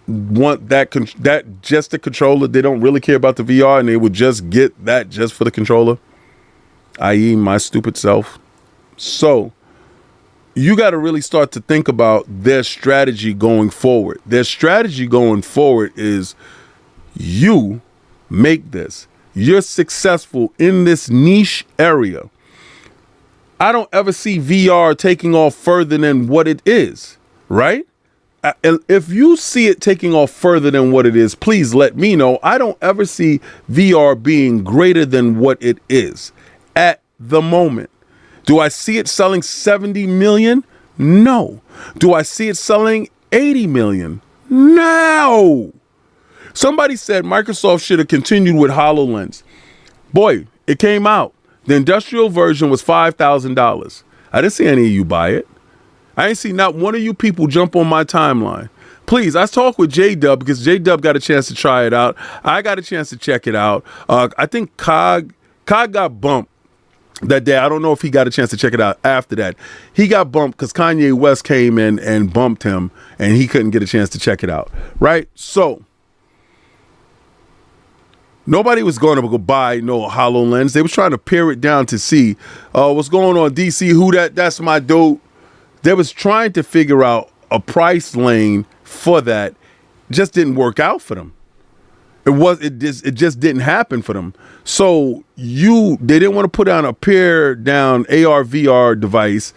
want that just the controller? They don't really care about the VR and they would just get that just for the controller, i.e. my stupid self. So you got to really start to think about their strategy going forward. Their strategy going forward is you make this. You're successful in this niche area. I don't ever see VR taking off further than what it is, right? And if you see it taking off further than what it is, please let me know. I don't ever see VR being greater than what it is at the moment. Do I see it selling 70 million? No. Do I see it selling 80 million? No. Somebody said Microsoft should have continued with HoloLens. Boy, it came out. The industrial version was $5,000. I didn't see any of you buy it. I ain't see not one of you people jump on my timeline. Please, I talked with J-Dub because J-Dub got a chance to try it out. I got a chance to check it out. I think Cog got bumped that day. I don't know if he got a chance to check it out after that. He got bumped because Kanye West came in and bumped him and he couldn't get a chance to check it out, right? So nobody was going to go buy no HoloLens. They was trying to pare it down to see what's going on. DC, who that's my dude. They was trying to figure out a price lane for that. Just didn't work out for them. It just didn't happen for them. So they didn't want to put down a pair down AR VR device.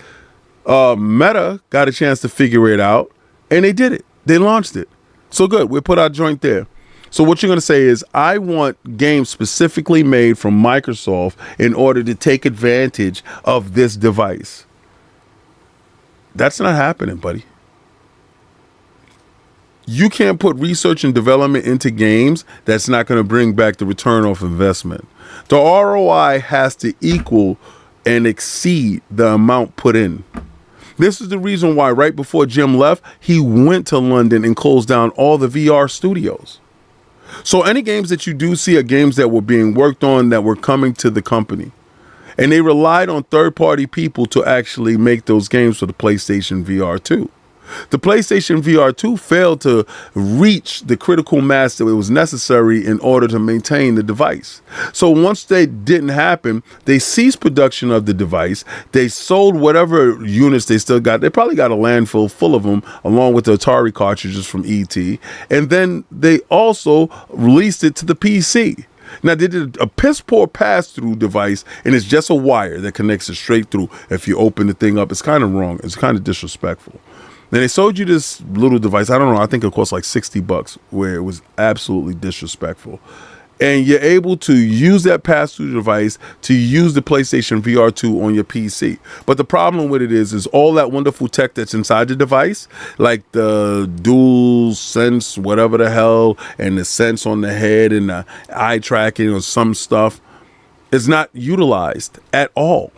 Meta got a chance to figure it out, and they did it. They launched it. So good. We put our joint there. So what you're going to say is, I want games specifically made from Microsoft in order to take advantage of this device. That's not happening, buddy. You can't put research and development into games that's not going to bring back the return of investment. The ROI has to equal and exceed the amount put in. This is the reason why right before Jim left, he went to London and closed down all the VR studios. So any games that you do see are games that were being worked on that were coming to the company. And they relied on third-party people to actually make those games for the PlayStation VR 2. The PlayStation VR 2 failed to reach the critical mass that was necessary in order to maintain the device. So once that didn't happen, they ceased production of the device. They sold whatever units they still got. They probably got a landfill full of them, along with the Atari cartridges from ET. And then they also released it to the PC. Now, they did a piss poor pass-through device, and it's just a wire that connects it straight through. If you open the thing up, it's kind of wrong. It's kind of disrespectful. Then they sold you this little device. I don't know. I think it cost like $60, where it was absolutely disrespectful. And you're able to use that pass-through device to use the PlayStation VR 2 on your PC. But the problem with it is all that wonderful tech that's inside the device, like the dual sense, whatever the hell, and the sense on the head and the eye tracking or some stuff, is not utilized at all.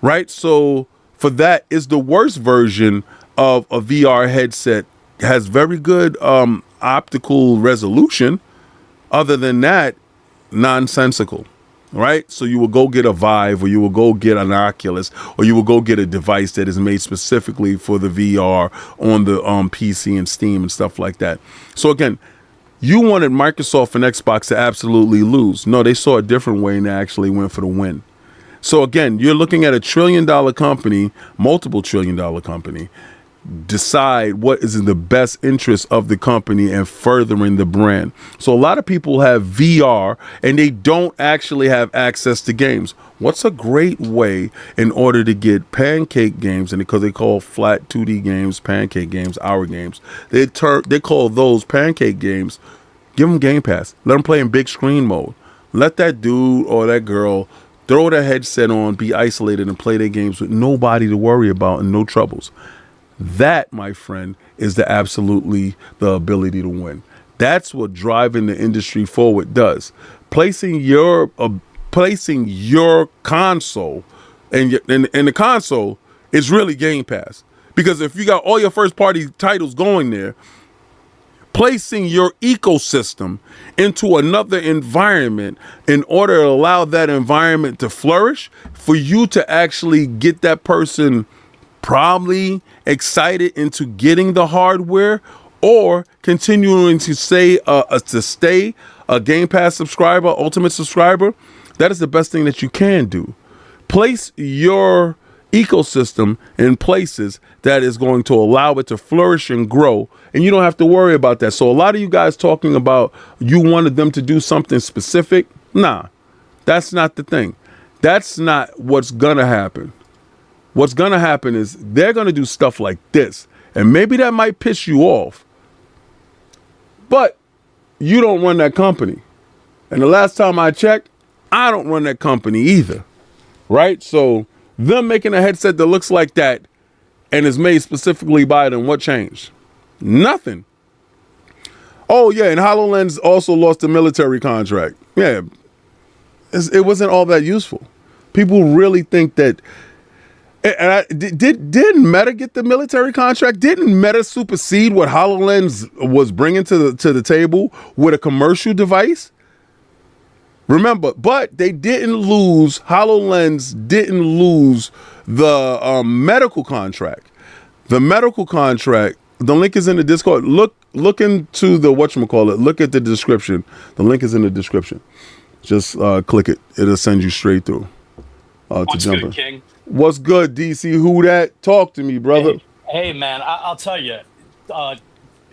Right? So for that is the worst version of a VR headset. Has very good optical resolution. Other than that, nonsensical, right? So you will go get a Vive, or you will go get an Oculus, or you will go get a device that is made specifically for the VR on the PC and Steam and stuff like that. So again, you wanted Microsoft and Xbox to absolutely lose. No, they saw a different way and they actually went for the win. So again, you're looking at a $1 trillion company, multiple $1 trillion company, decide what is in the best interest of the company and furthering the brand. So a lot of people have VR and they don't actually have access to games. What's a great way in order to get pancake games, and because they call flat 2D games pancake games, our games, they call those pancake games. Give them Game Pass. Let them play in big screen mode. Let that dude or that girl throw their headset on, be isolated, and play their games with nobody to worry about and no troubles. That, my friend, is the ability to win. That's what driving the industry forward does. Placing your console and the console is really Game Pass, because if you got all your first party titles going there, placing your ecosystem into another environment in order to allow that environment to flourish, for you to actually get that person probably excited into getting the hardware, or continuing to stay a Game Pass subscriber, Ultimate subscriber. That is the best thing that you can do. Place your ecosystem in places that is going to allow it to flourish and grow, and you don't have to worry about that. So a lot of you guys talking about you wanted them to do something specific. Nah, that's not the thing. That's not what's gonna happen. What's going to happen is they're going to do stuff like this. And maybe that might piss you off. But you don't run that company. And the last time I checked, I don't run that company either. Right? So them making a headset that looks like that and is made specifically by them, what changed? Nothing. Oh, yeah. And HoloLens also lost a military contract. Yeah. It wasn't all that useful. People really think that. And didn't Meta get the military contract? Didn't Meta supersede what HoloLens was bringing to the table with a commercial device? Remember, but they didn't lose. HoloLens didn't lose the medical contract. The medical contract. The link is in the Discord. Look into the whatchamacallit. Look at the description. The link is in the description. Just click it. It'll send you straight through. What's to jump good, in. King? What's good, DC? Who that? Talk to me, brother. Hey man, I'll tell you.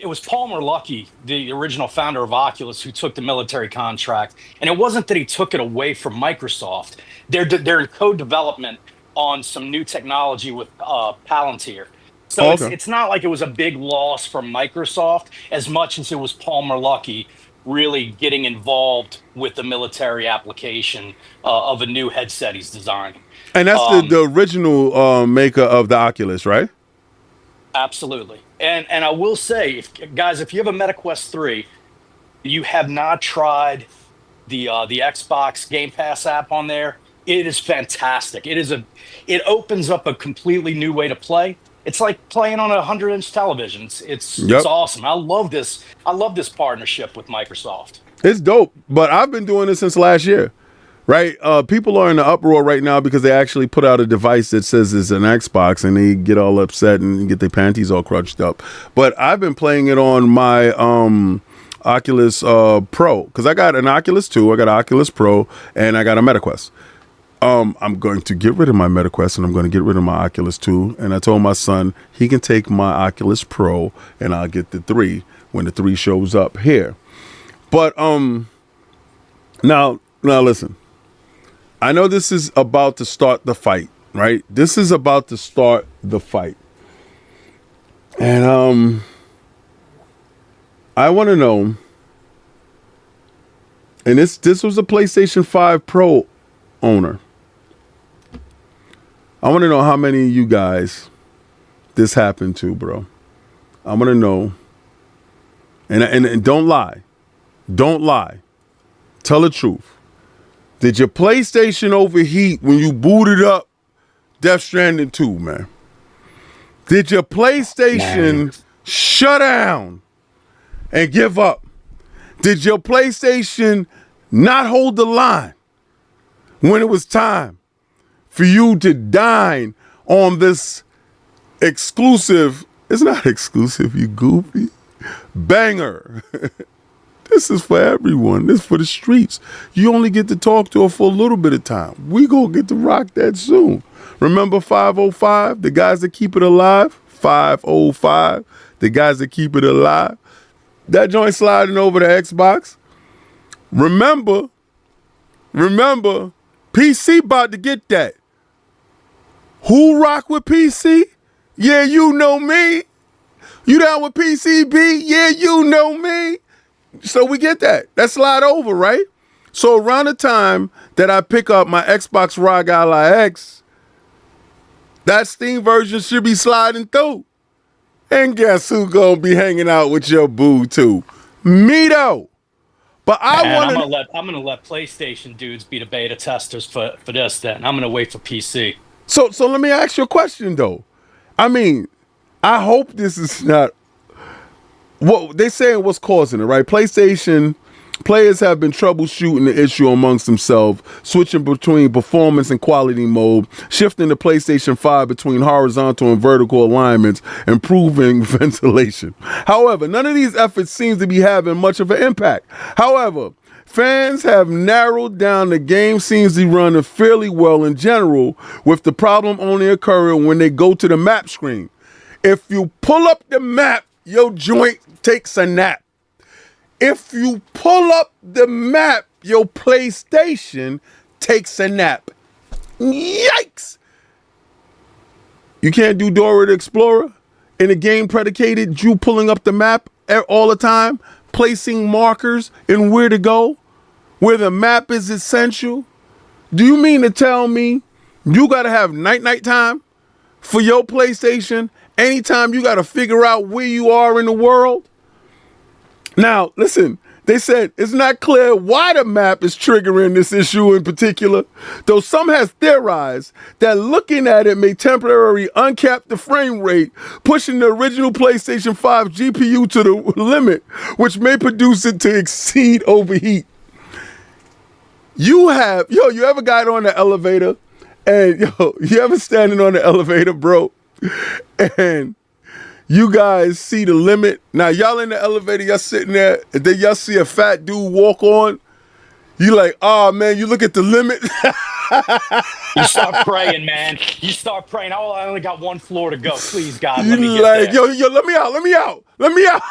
it was Palmer Luckey, the original founder of Oculus, who took the military contract. And it wasn't that he took it away from Microsoft. They're in co-development on some new technology with Palantir. So it's not like it was a big loss from Microsoft as much as it was Palmer Luckey really getting involved with the military application of a new headset he's designing. And that's the original maker of the Oculus, right? Absolutely. And I will say, if you have a MetaQuest 3, you have not tried the Xbox Game Pass app on there, it is fantastic. It opens up a completely new way to play. It's like playing on a 100-inch television. It's awesome. I love this partnership with Microsoft. It's dope. But I've been doing this since last year. Right, people are in the uproar right now because they actually put out a device that says it's an Xbox, and they get all upset and get their panties all crunched up. But I've been playing it on my Oculus Pro, because I got an Oculus 2, I got an Oculus Pro, and I got a MetaQuest. I'm going to get rid of my MetaQuest, and I'm going to get rid of my Oculus 2. And I told my son he can take my Oculus Pro, and I'll get the 3 when the 3 shows up here. But now listen. I know this is about to start the fight, right? This is about to start the fight. And I want to know, and this was a PlayStation 5 Pro owner. I want to know how many of you guys this happened to, bro. I want to know. And don't lie. Don't lie. Tell the truth. Did your PlayStation overheat when you booted up Death Stranding 2, man? Did your PlayStation shut down and give up? Did your PlayStation not hold the line when it was time for you to dine on this exclusive? It's not exclusive, you goofy. Banger. This is for everyone. This is for the streets. You only get to talk to her for a little bit of time. We gonna get to rock that soon. Remember 505, the guys that keep it alive? 505, the guys that keep it alive. That joint sliding over the Xbox. Remember, PC about to get that. Who rock with PC? Yeah, you know me. You down with PCB? Yeah, you know me. So we get that. That slide over, right? So around the time that I pick up my Xbox ROG Ally X, that Steam version should be sliding through. And guess who gonna be hanging out with your boo too? Me though. But I'm gonna let PlayStation dudes be the beta testers for this then. I'm gonna wait for PC. So let me ask you a question though. I mean, I hope this is not what they saying what's causing it, right? PlayStation players have been troubleshooting the issue amongst themselves, switching between performance and quality mode, shifting the PlayStation 5 between horizontal and vertical alignments, improving ventilation. However, none of these efforts seem to be having much of an impact. However, fans have narrowed down the game seems to be running fairly well in general, with the problem only occurring when they go to the map screen. If you pull up the map, your joint takes a nap. If you pull up the map, your PlayStation takes a nap. Yikes! You can't do Dora the Explorer in a game predicated you pulling up the map all the time, placing markers and where to go, where the map is essential. Do you mean to tell me you gotta have night time for your PlayStation anytime you gotta figure out where you are in the world? Now, listen, they said it's not clear why the map is triggering this issue in particular, though some has theorized that looking at it may temporarily uncap the frame rate, pushing the original PlayStation 5 GPU to the limit, which may produce it to exceed overheat. You ever got on the elevator and you ever standing on the elevator, bro, and you guys see the limit. Now, y'all in the elevator, y'all sitting there, and then y'all see a fat dude walk on. You like, oh, man, you look at the limit. You start praying, man. You start praying. Oh, I only got one floor to go. Please, God, You let me get like, there. yo, let me out, let me out, let me out.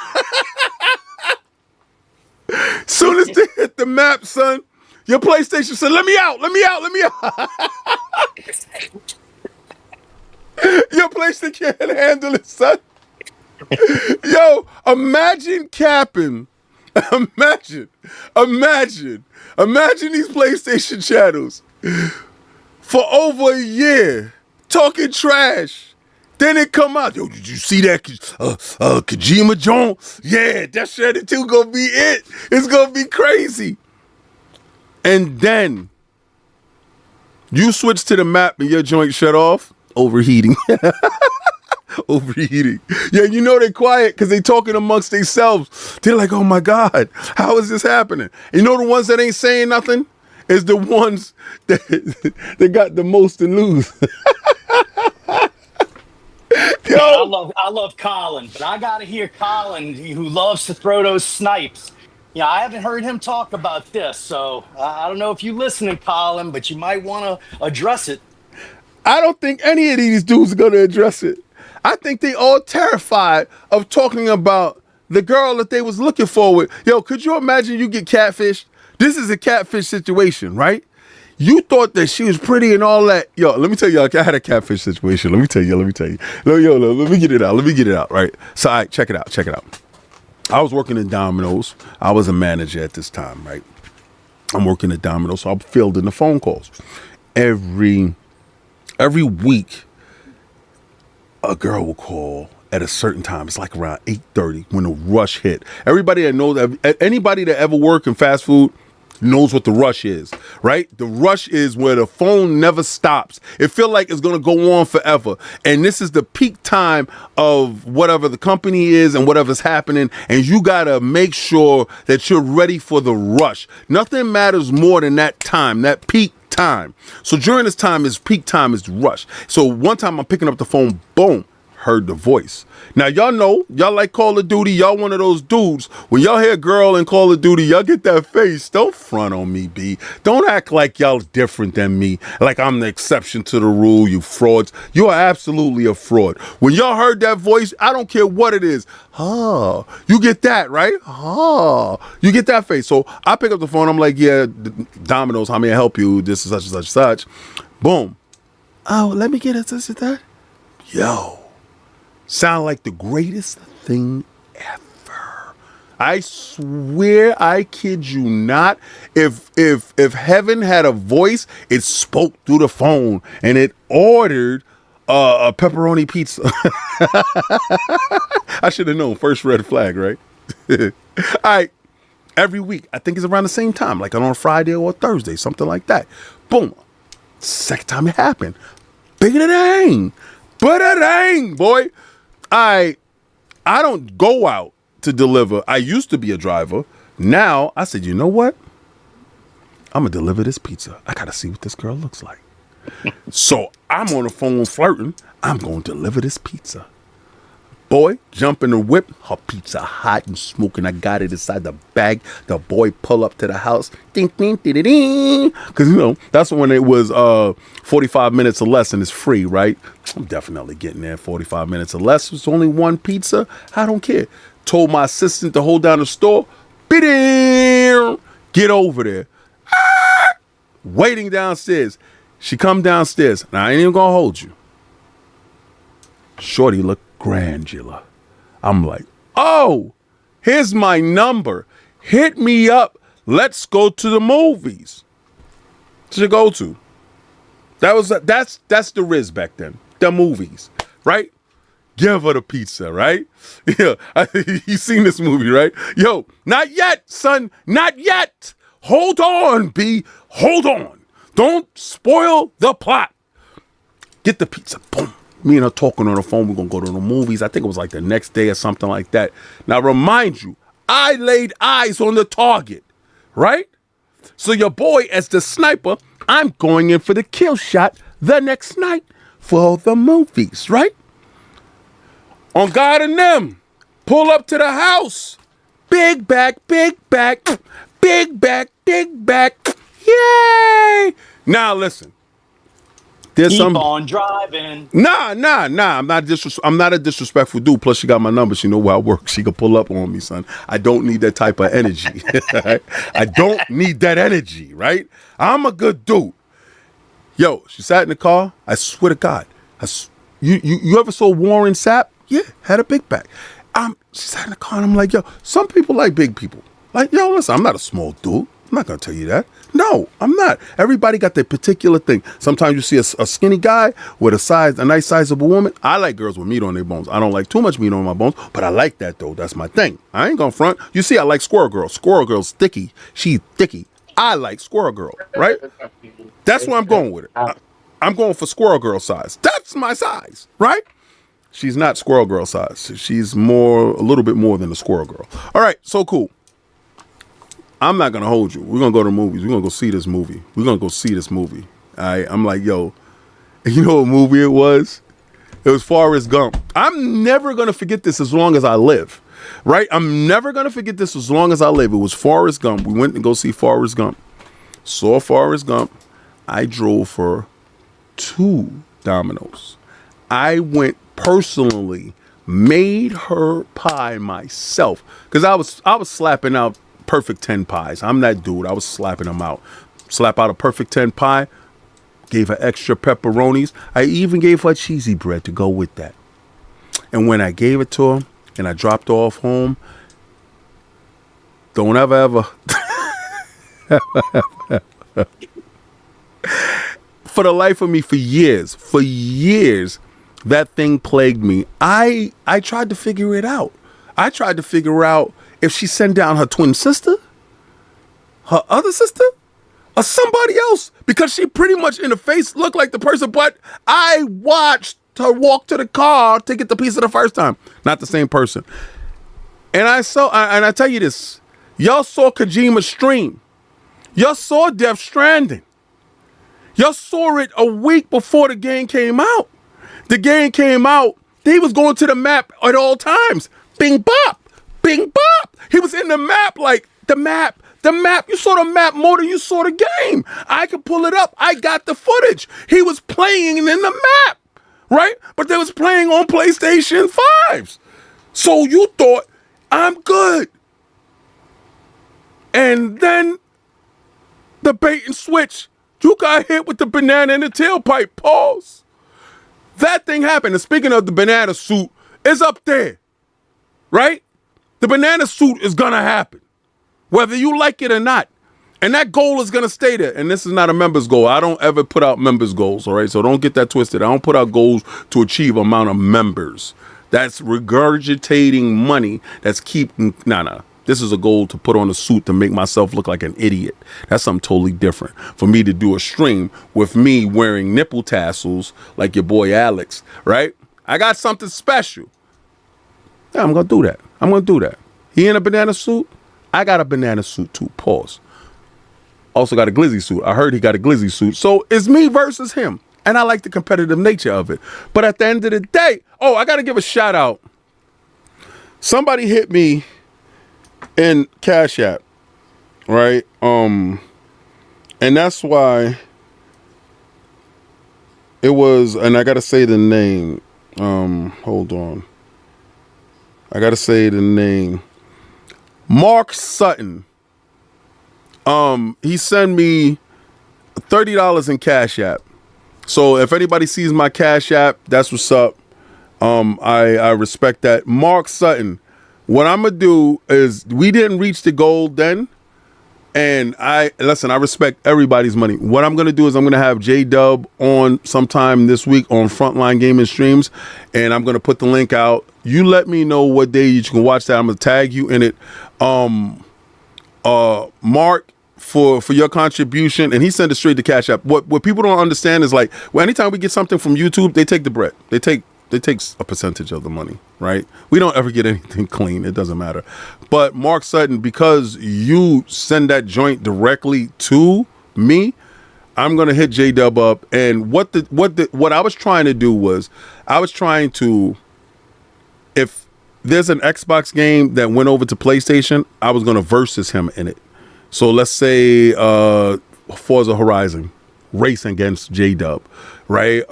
Soon as they hit the map, son, your PlayStation said, let me out, let me out, let me out. Your PlayStation can't handle it, son. Yo, imagine capping. Imagine these PlayStation channels for over a year talking trash. Then it come out, yo, did you see that Kojima joint? Yeah, that Stranding 2 gonna be it. It's gonna be crazy. And then you switch to the map and your joint shut off. Overheating. Overheating. Yeah, you know they're quiet because they talking amongst themselves. They're like, oh my God, how is this happening? And you know the ones that ain't saying nothing is the ones that got the most to lose. Yo. Man, I love Colin, but I gotta hear Colin, who loves to throw those snipes. Yeah, I haven't heard him talk about this, so I don't know if you listening, Colin, but you might want to address it. I don't think any of these dudes are going to address it. I think they all terrified of talking about the girl that they was looking for with. Yo, could you imagine you get catfished? This is a catfish situation, right? You thought that she was pretty and all that. Yo, let me tell you, I had a catfish situation. Let me tell you. Yo, let me get it out, right? So, all right, check it out. I was working at Domino's. I was a manager at this time, right? I'm working at Domino's, so I'm fielding the phone calls. Every week, a girl will call at a certain time. It's like around 8:30 when the rush hit. Everybody that knows, anybody that ever worked in fast food knows what the rush is, right? The rush is where the phone never stops. It feels like it's going to go on forever. And this is the peak time of whatever the company is and whatever's happening. And you got to make sure that you're ready for the rush. Nothing matters more than that time, that peak time. So during this time is peak time, is the rush. So one time I'm picking up the phone, boom, heard the voice. Now y'all know, y'all like Call of Duty, y'all one of those dudes. When y'all hear girl in Call of Duty, y'all get that face. Don't front on me, B. Don't act like y'all different than me, like I'm the exception to the rule, you frauds. You are absolutely a fraud. When y'all heard that voice, I don't care what it is. Oh, you get that, right? Oh, you get that face. So I pick up the phone, I'm like, yeah, Domino's, how may I help you? This is such and such and such. Boom. Oh, let me get it, this and that. Yo. Sound like the greatest thing ever. I swear, I kid you not. If heaven had a voice, it spoke through the phone and it ordered a pepperoni pizza. I should have known. First red flag, right? All right. Every week, I think it's around the same time, like on a Friday or a Thursday, something like that. Boom. Second time it happened. Bigger than dang, boy. I don't go out to deliver. I used to be a driver. Now I said, you know what? I'm going to deliver this pizza. I got to see what this girl looks like. So I'm on the phone flirting. I'm going to deliver this pizza. Boy, jump in the whip. Her pizza hot and smoking. I got it inside the bag. The boy pull up to the house. Ding, ding, ding, ding, ding. Because, you know, that's when it was 45 minutes or less and it's free, right? I'm definitely getting there. 45 minutes or less. It's only one pizza. I don't care. Told my assistant to hold down the store. Get over there. Waiting downstairs. She come downstairs. Now, I ain't even going to hold you. Shorty look grandular. I'm like, oh, here's my number. Hit me up. Let's go to the movies. To go to. That's the Riz back then. The movies, right? Give her the pizza, right? Yeah, you seen this movie, right? Yo, not yet, son, not yet. Hold on, B. Hold on. Don't spoil the plot. Get the pizza. Boom. Me and her talking on the phone. We're going to go to the movies. I think it was like the next day or something like that. Now, remind you, I laid eyes on the target, right? So your boy, as the sniper, I'm going in for the kill shot the next night for the movies, right? On God and them, pull up to the house. Big back, big back, big back, big back. Yay! Now listen. There's Keep on driving. Nah. I'm not a disrespectful dude. Plus, she got my number. She know where I work. She can pull up on me, son. I don't need that type of energy. I don't need that energy, right? I'm a good dude. Yo, she sat in the car. I swear to God. You ever saw Warren Sapp? Yeah, had a big back. She sat in the car and I'm like, yo, some people like big people. Like, yo, listen, I'm not a small dude. I'm not going to tell you that. No, I'm not. Everybody got their particular thing. Sometimes you see a skinny guy with a nice sizable woman. I like girls with meat on their bones. I don't like too much meat on my bones, but I like that, though. That's my thing. I ain't going to front. You see, I like Squirrel Girl. Squirrel Girl's sticky. She's thicky. I like Squirrel Girl, right? That's where I'm going with it. I'm going for Squirrel Girl size. That's my size, right? She's not Squirrel Girl size. She's a little bit more than a Squirrel Girl. All right, so cool. I'm not going to hold you. We're going to go to the movies. We're going to go see this movie. All right, I'm like, yo, you know what movie it was? It was Forrest Gump. I'm never going to forget this as long as I live, right? I'm never going to forget this as long as I live. It was Forrest Gump. We went to go see Forrest Gump. Saw Forrest Gump. I drove for 2 Domino's. I went personally, made her pie myself because I was slapping out perfect 10 pies. I'm that dude. I was slapping them out. Slap out a perfect 10 pie. Gave her extra pepperonis. I even gave her cheesy bread to go with that. And when I gave it to her and I dropped her off home, don't ever for the life of me, for years, that thing plagued me. I tried to figure it out. I tried to figure out if she sent down her twin sister, her other sister, or somebody else, because she pretty much in the face looked like the person, but I watched her walk to the car to get the pizza the first time. Not the same person. And I tell you this, y'all saw Kojima's stream. Y'all saw Death Stranding. Y'all saw it a week before the game came out. The game came out, he was going to the map at all times. Bing bop. Bing bop. He was in the map, like the map. You saw the map more than you saw the game. I could pull it up. I got the footage. He was playing in the map, right? But they was playing on PlayStation 5s. So you thought, I'm good. And then the bait and switch. You got hit with the banana in the tailpipe. Pause. That thing happened. And speaking of the banana suit, it's up there, right? The banana suit is going to happen, whether you like it or not. And that goal is going to stay there. And this is not a members goal. I don't ever put out members goals, all right? So don't get that twisted. I don't put out goals to achieve amount of members. That's regurgitating money. That's keeping, nah. This is a goal to put on a suit to make myself look like an idiot. That's something totally different. For me to do a stream with me wearing nipple tassels like your boy Alex, right? I got something special. Yeah, I'm going to do that. He in a banana suit. I got a banana suit too. Pause. Also got a glizzy suit. I heard he got a glizzy suit. So it's me versus him. And I like the competitive nature of it. But at the end of the day, I got to give a shout out. Somebody hit me in Cash App, right? And that's why it was, and I got to say the name. Hold on. I got to say the name. Mark Sutton. He sent me $30 in Cash App. So if anybody sees my Cash App, that's what's up. I respect that. Mark Sutton. What I'm going to do is, we didn't reach the goal then. And I respect everybody's money. What I'm going to do is I'm going to have J-Dub on sometime this week on Frontline Gaming Streams. And I'm going to put the link out. You let me know what day you can watch that. I'm going to tag you in it. Mark, for your contribution. And he sent it straight to Cash App. What people don't understand is, like, anytime we get something from YouTube, they take the bread. They take a percentage of the money, right? We don't ever get anything clean. It doesn't matter. But Mark Sutton, because you send that joint directly to me, I'm gonna hit J-Dub up. And what I was trying to do was, if there's an Xbox game that went over to PlayStation, I was gonna versus him in it. So let's say Forza Horizon. race against J-Dub, right?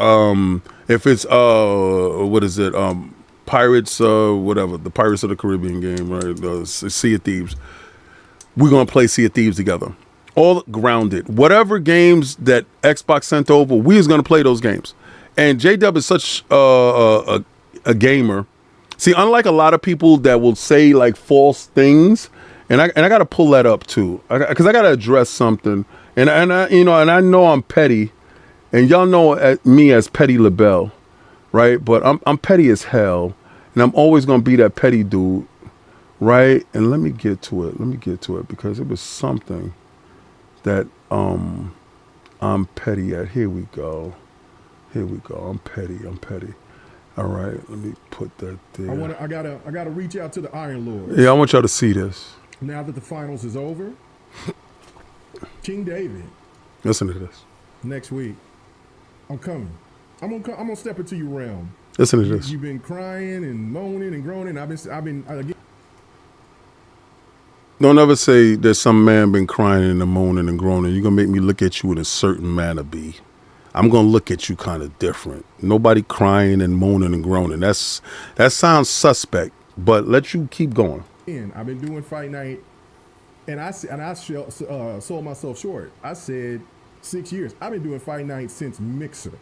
If it's what is it? Pirates, whatever, the Pirates of the Caribbean game, right? Sea of Thieves. We're gonna play Sea of Thieves together. All grounded. Whatever games that Xbox sent over, we is gonna play those games. And J-Dub is such a gamer. See, unlike a lot of people that will say like false things, and I got to pull that up too, because I got to address something. And I know I'm petty, and y'all know me as Petty LaBelle, right? But I'm petty as hell, and I'm always gonna be that petty dude, right? And let me get to it because it was something that I'm petty at. Here we go. I'm petty. All right, let me put that there. I gotta reach out to the Iron Lord. Yeah, I want y'all to see this. Now that the finals is over, King David. Listen to this. Next week, I'm coming. I'm gonna step into your realm. Listen to this. You've been crying and moaning and groaning. Again. Don't ever say there's some man been crying and moaning and groaning. You're gonna make me look at you in a certain manner, B. I'm gonna look at you kind of different. Nobody crying and moaning and groaning. That sounds suspect. But let you keep going. I've been doing Fight Night, and I sold myself short. I said 6 years. I've been doing Fight Night since Mixer.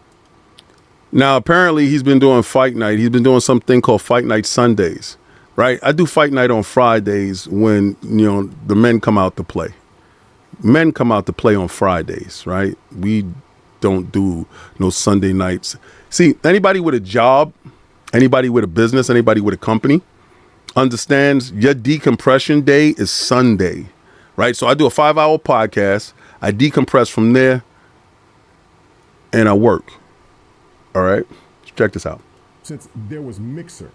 Now apparently he's been doing Fight Night. He's been doing something called Fight Night Sundays, right? I do Fight Night on Fridays when the men come out to play. Men come out to play on Fridays, right? We don't do no Sunday nights. See, anybody with a job, anybody with a business, anybody with a company understands your decompression day is Sunday, right? So I do a 5-hour podcast. I decompress from there and I work. All right. Check this out. Since there was Mixer.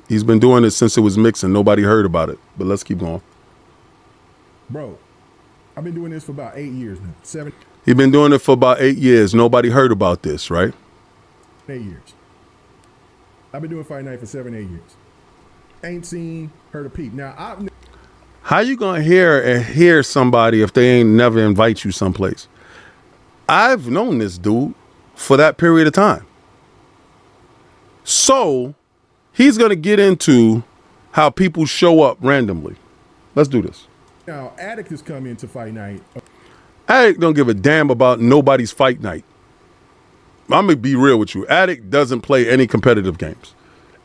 He's been doing it since it was mixing. Nobody heard about it, but let's keep going. Bro, I've been doing this for about 8 years now. 7. He's been doing it for about 8 years. Nobody heard about this, right? 8 years. I've been doing Fight Night for 7, 8 years. Ain't seen, heard a peep. Now, how you gonna hear somebody if they ain't never invite you someplace? I've known this dude for that period of time. So he's gonna get into how people show up randomly. Let's do this. Now, Addict has come into Fight Night. Addict don't give a damn about nobody's Fight Night. I'm gonna be real with you. Addict doesn't play any competitive games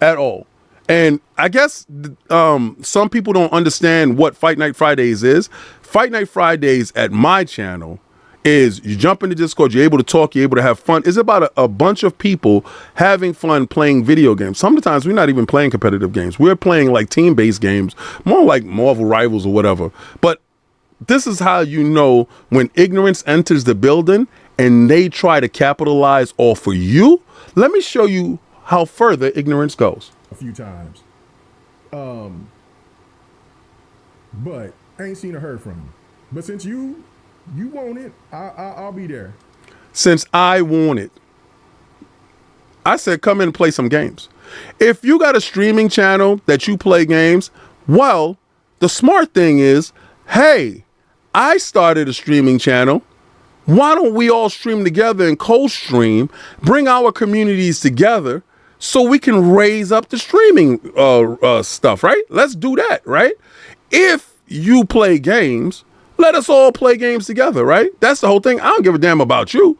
at all. And I guess some people don't understand what Fight Night Fridays is. Fight Night Fridays at my channel is you jump into Discord, you're able to talk, you're able to have fun. It's about a bunch of people having fun playing video games. Sometimes we're not even playing competitive games. We're playing like team-based games, more like Marvel Rivals or whatever. But this is how you know when ignorance enters the building and they try to capitalize off of you. Let me show you how further ignorance goes. A few times. But I ain't seen or heard from him. But since you want it, I'll be there. Since I want it, I said come in and play some games. If you got a streaming channel that you play games, well, the smart thing is, hey, I started a streaming channel. Why don't we all stream together and co-stream, bring our communities together so we can raise up the streaming stuff, right? Let's do that, right? If you play games, let us all play games together, right? That's the whole thing. I don't give a damn about you.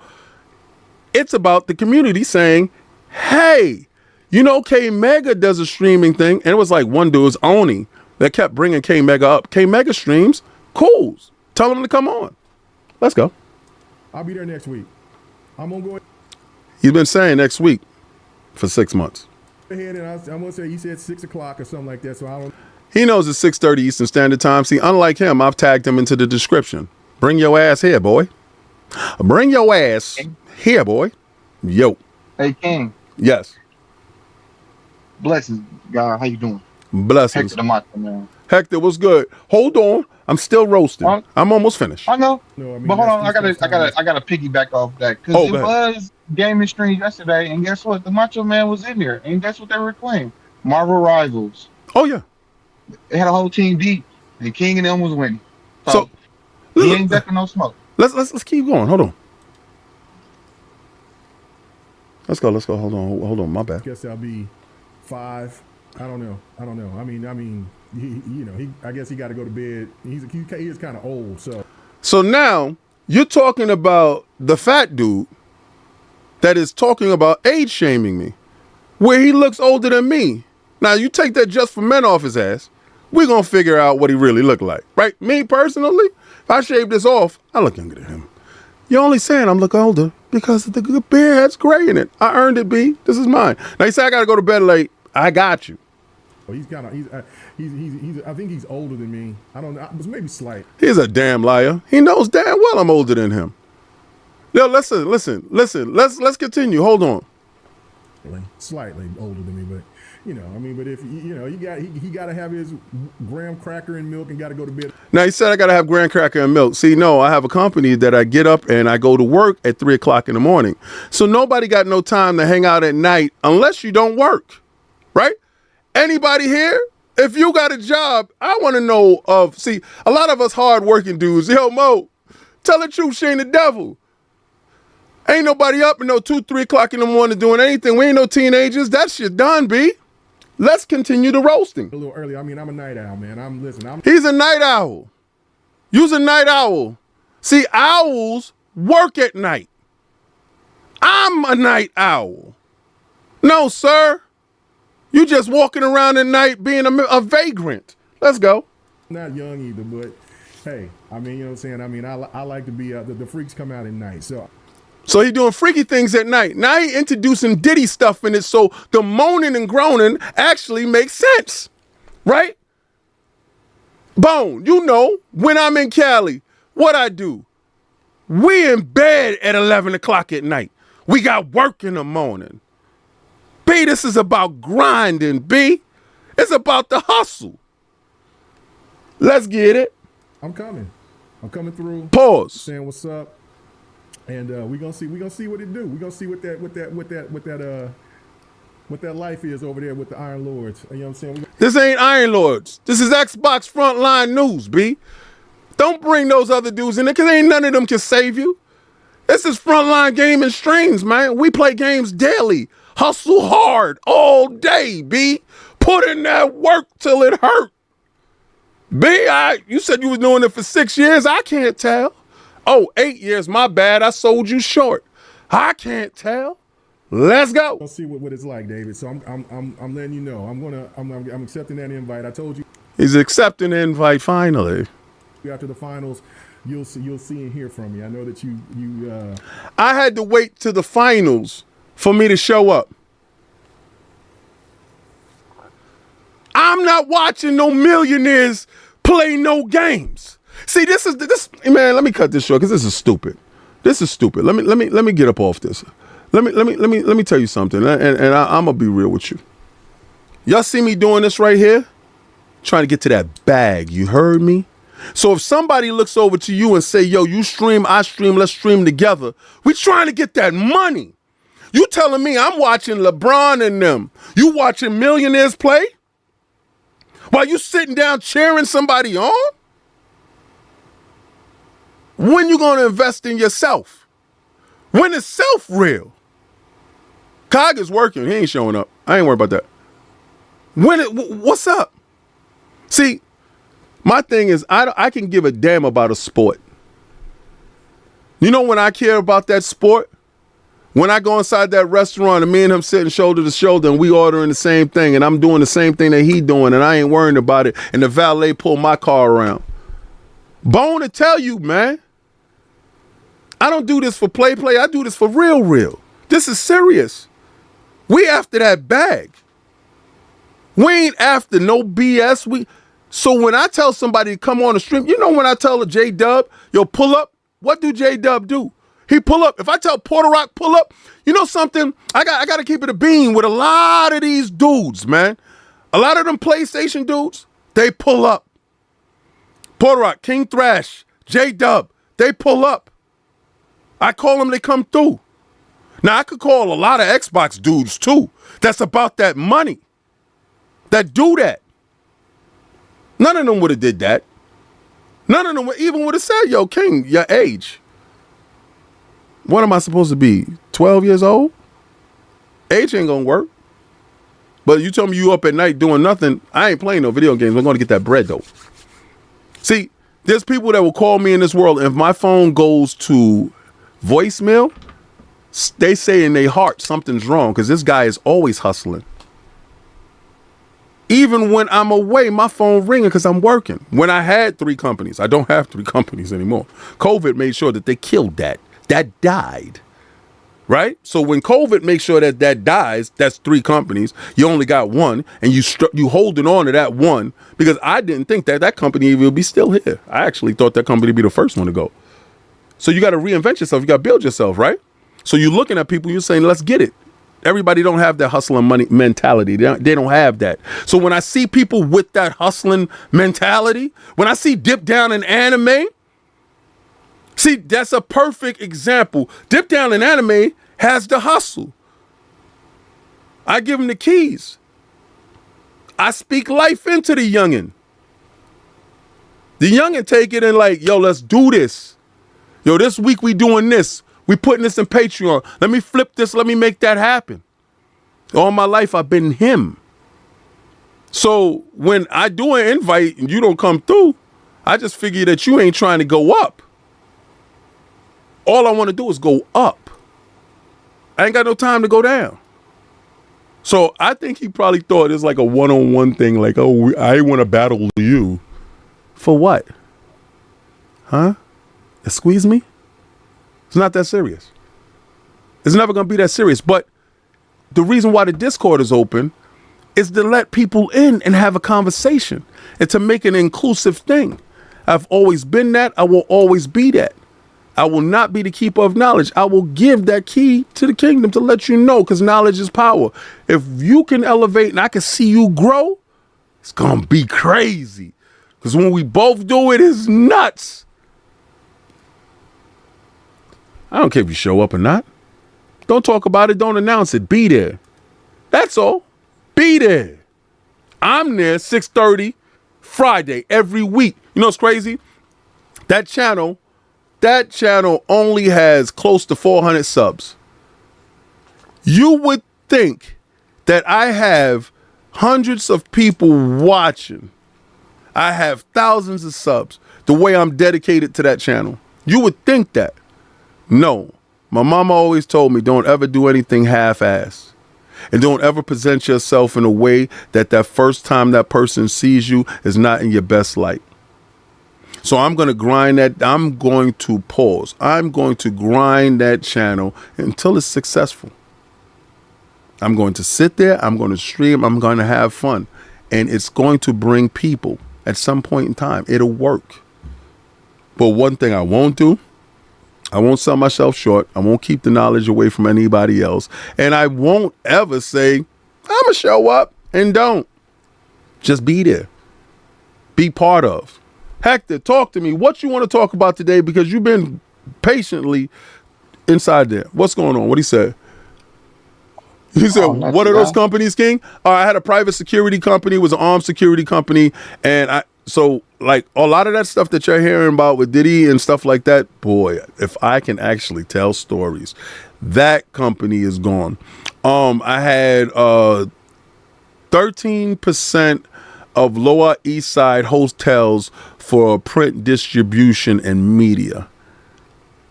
It's about the community saying, hey, K Mega does a streaming thing. And it was like one dude's Oni that kept bringing K Mega up. K Mega streams, cool. Tell him to come on. Let's go. I'll be there next week. I'm going to go. He's been saying next week for 6 months. Ahead and I'm going to say he said 6 o'clock or something like that. So I don't. He knows it's 6:30 Eastern Standard Time. See, unlike him, I've tagged him into the description. Bring your ass here, boy. Bring your ass here, boy. Yo. Hey, King. Yes. Blessings, God. How you doing? Blessings. Hector the Macho Man. Hector, what's good? Hold on. I'm still roasting. I'm almost finished. I know. No, I mean, but hold on. I gotta piggyback off that because it was gaming stream yesterday, and guess what? The Macho Man was in there, and guess what they were playing? Marvel Rivals. Oh yeah. They had a whole team deep, and King and them was winning. So he ain't ducking no smoke. Let's keep going. Hold on. Let's go. Hold on. My bad. Guess I'll be 5. I don't know. I mean, I guess he got to go to bed. He is kind of old, so. So now you're talking about the fat dude that is talking about age shaming me, where he looks older than me. Now you take that Just for Men off his ass, we're gonna figure out what he really looked like, right? Me personally, if I shave this off, I look younger than him. You're only saying I'm look older because the beard has gray in it. I earned it, B. This is mine. Now you say I gotta go to bed late. I got you. He's kind of he's I think he's older than me. I don't know, maybe slight. He's a damn liar. He knows damn well I'm older than him. Yo, listen. Let's continue. Hold on. Slightly older than me, but but if he got to have his graham cracker and milk and got to go to bed. Now he said I got to have graham cracker and milk. See, no, I have a company that I get up and I go to work at 3:00 in the morning. So nobody got no time to hang out at night unless you don't work, right? Anybody here? If you got a job, I want to know see, a lot of us hard-working dudes, yo, Mo, tell the truth, she ain't the devil. Ain't nobody up at no 2-3 in the morning doing anything. We ain't no teenagers. That shit done, B. Let's continue the roasting. A little early. I mean, I'm a night owl, man. He's a night owl. You's a night owl. See, owls work at night. I'm a night owl. No, sir. You just walking around at night being a vagrant. Let's go. Not young either, but hey, I mean, you know what I'm saying? I mean, I like to be, the freaks come out at night, So he doing freaky things at night. Now he introducing Diddy stuff in it, so the moaning and groaning actually makes sense, right? Bone, when I'm in Cali, what I do? We in bed at 11 o'clock at night. We got work in the morning. B, this is about grinding, B. It's about the hustle. Let's get it. I'm coming through. Pause. Saying what's up. And we gonna see what it do. We gonna see what that life is over there with the Iron Lords. You know what I'm saying? This ain't Iron Lords. This is Xbox Frontline News, B. Don't bring those other dudes in there, because ain't none of them can save you. This is Frontline Gaming Streams, man. We play games daily. Hustle hard all day, B. Put in that work till it hurt. B, you said you was doing it for 6 years. I can't tell. Oh, 8 years, my bad. I sold you short. I can't tell. Let's go. Let's see what it's like, David. So I'm letting you know. I'm accepting that invite. I told you. He's accepting the invite finally. After the finals, you'll see and hear from me. I know that you. I had to wait to the finals for me to show up. I'm not watching no millionaires play no games. See, this man. Let me cut this short because this is stupid. This is stupid. Let me get up off this. Let me tell you something, and I'm gonna be real with you. Y'all see me doing this right here, trying to get to that bag. You heard me? So if somebody looks over to you and say, "Yo, you stream, I stream, let's stream together," we trying to get that money. You telling me I'm watching LeBron and them? You watching millionaires play? While you sitting down cheering somebody on? When you gonna invest in yourself? When is self real? Cog is working. He ain't showing up. I ain't worried about that. What's up? See, my thing is I can give a damn about a sport. You know when I care about that sport? When I go inside that restaurant and me and him sitting shoulder to shoulder and we ordering the same thing and I'm doing the same thing that he doing and I ain't worrying about it and the valet pull my car around. Bone to tell you, man. I don't do this for play. I do this for real. This is serious. We after that bag. We ain't after no BS. So when I tell somebody to come on the stream, you know when I tell a J-Dub, yo, pull up, what do J-Dub do? He pull up. If I tell Porter Rock, pull up, you know something? I got to keep it a bean with a lot of these dudes, man. A lot of them PlayStation dudes, they pull up. Porter Rock, King Thrash, J-Dub, they pull up. I call them, they come through. Now, I could call a lot of Xbox dudes, too. That's about that money. That do that. None of them would have did that. None of them even would have said, yo, King, your age. What am I supposed to be? 12 years old? Age ain't gonna work. But you tell me you up at night doing nothing, I ain't playing no video games. I'm gonna get that bread though. See, there's people that will call me in this world, and if my phone goes to voicemail, they say in their heart something's wrong because this guy is always hustling. Even when I'm away, my phone ringing because I'm working. When I had 3 companies, I don't have 3 companies anymore. COVID made sure that they killed that. That died. Right? So when COVID makes sure that that dies, that's 3 companies. You only got 1, and you holding on to that 1 because I didn't think that that company would be still here. I actually thought that company would be the first one to go. So you got to reinvent yourself. You got to build yourself, right? So you're looking at people, you're saying, let's get it. Everybody don't have that hustling money mentality. They don't have that. So when I see people with that hustling mentality, when I see Dip Down in anime, see, that's a perfect example. Dip Down in anime has the hustle. I give him the keys. I speak life into the youngin'. The youngin' take it and like, yo, let's do this. Yo, this week we doing this. We putting this in Patreon. Let me flip this. Let me make that happen. All my life, I've been him. So when I do an invite and you don't come through, I just figure that you ain't trying to go up. All I want to do is go up. I ain't got no time to go down. So I think he probably thought it's like a one-on-one thing. Like, oh, I want to battle you. For what? Huh? Squeeze me? It's not that serious. It's never going to be that serious. But the reason why the Discord is open is to let people in and have a conversation and to make an inclusive thing. I've always been that. I will always be that. I will not be the keeper of knowledge. I will give that key to the kingdom to let you know, because knowledge is power. If you can elevate and I can see you grow, it's going to be crazy. Because when we both do it, it's nuts. I don't care if you show up or not. Don't talk about it. Don't announce it. Be there. That's all. Be there. I'm there 6:30 Friday every week. You know what's crazy? That channel only has close to 400 subs. You would think that I have hundreds of people watching. I have thousands of subs the way I'm dedicated to that channel. You would think that. No, my mama always told me don't ever do anything half-assed. And don't ever present yourself in a way that first time that person sees you is not in your best light. So I'm going to grind that. I'm going to pause. I'm going to grind that channel until it's successful. I'm going to sit there. I'm going to stream. I'm going to have fun. And it's going to bring people at some point in time. It'll work. But one thing I won't do, I won't sell myself short. I won't keep the knowledge away from anybody else. And I won't ever say, I'm going to show up and don't. Just be there. Be part of. Hector, talk to me. What you want to talk about today? Because you've been patiently inside there. What's going on? What he said? He said, what are those companies, King? I had a private security company. It was an armed security company. And so like a lot of that stuff that you're hearing about with Diddy and stuff like that, boy, if I can actually tell stories, that company is gone. I had 13% of Lower East Side hotels for print distribution and media.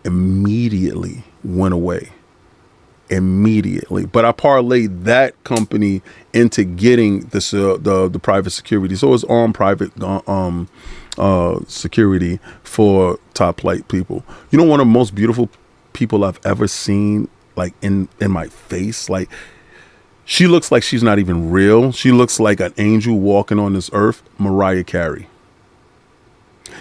Immediately went away. Immediately. But I parlayed that company into getting the private security. So it's on private security for top flight people. You know, one of the most beautiful people I've ever seen, like in my face, like she looks like she's not even real. She looks like an angel walking on this earth. Mariah Carey.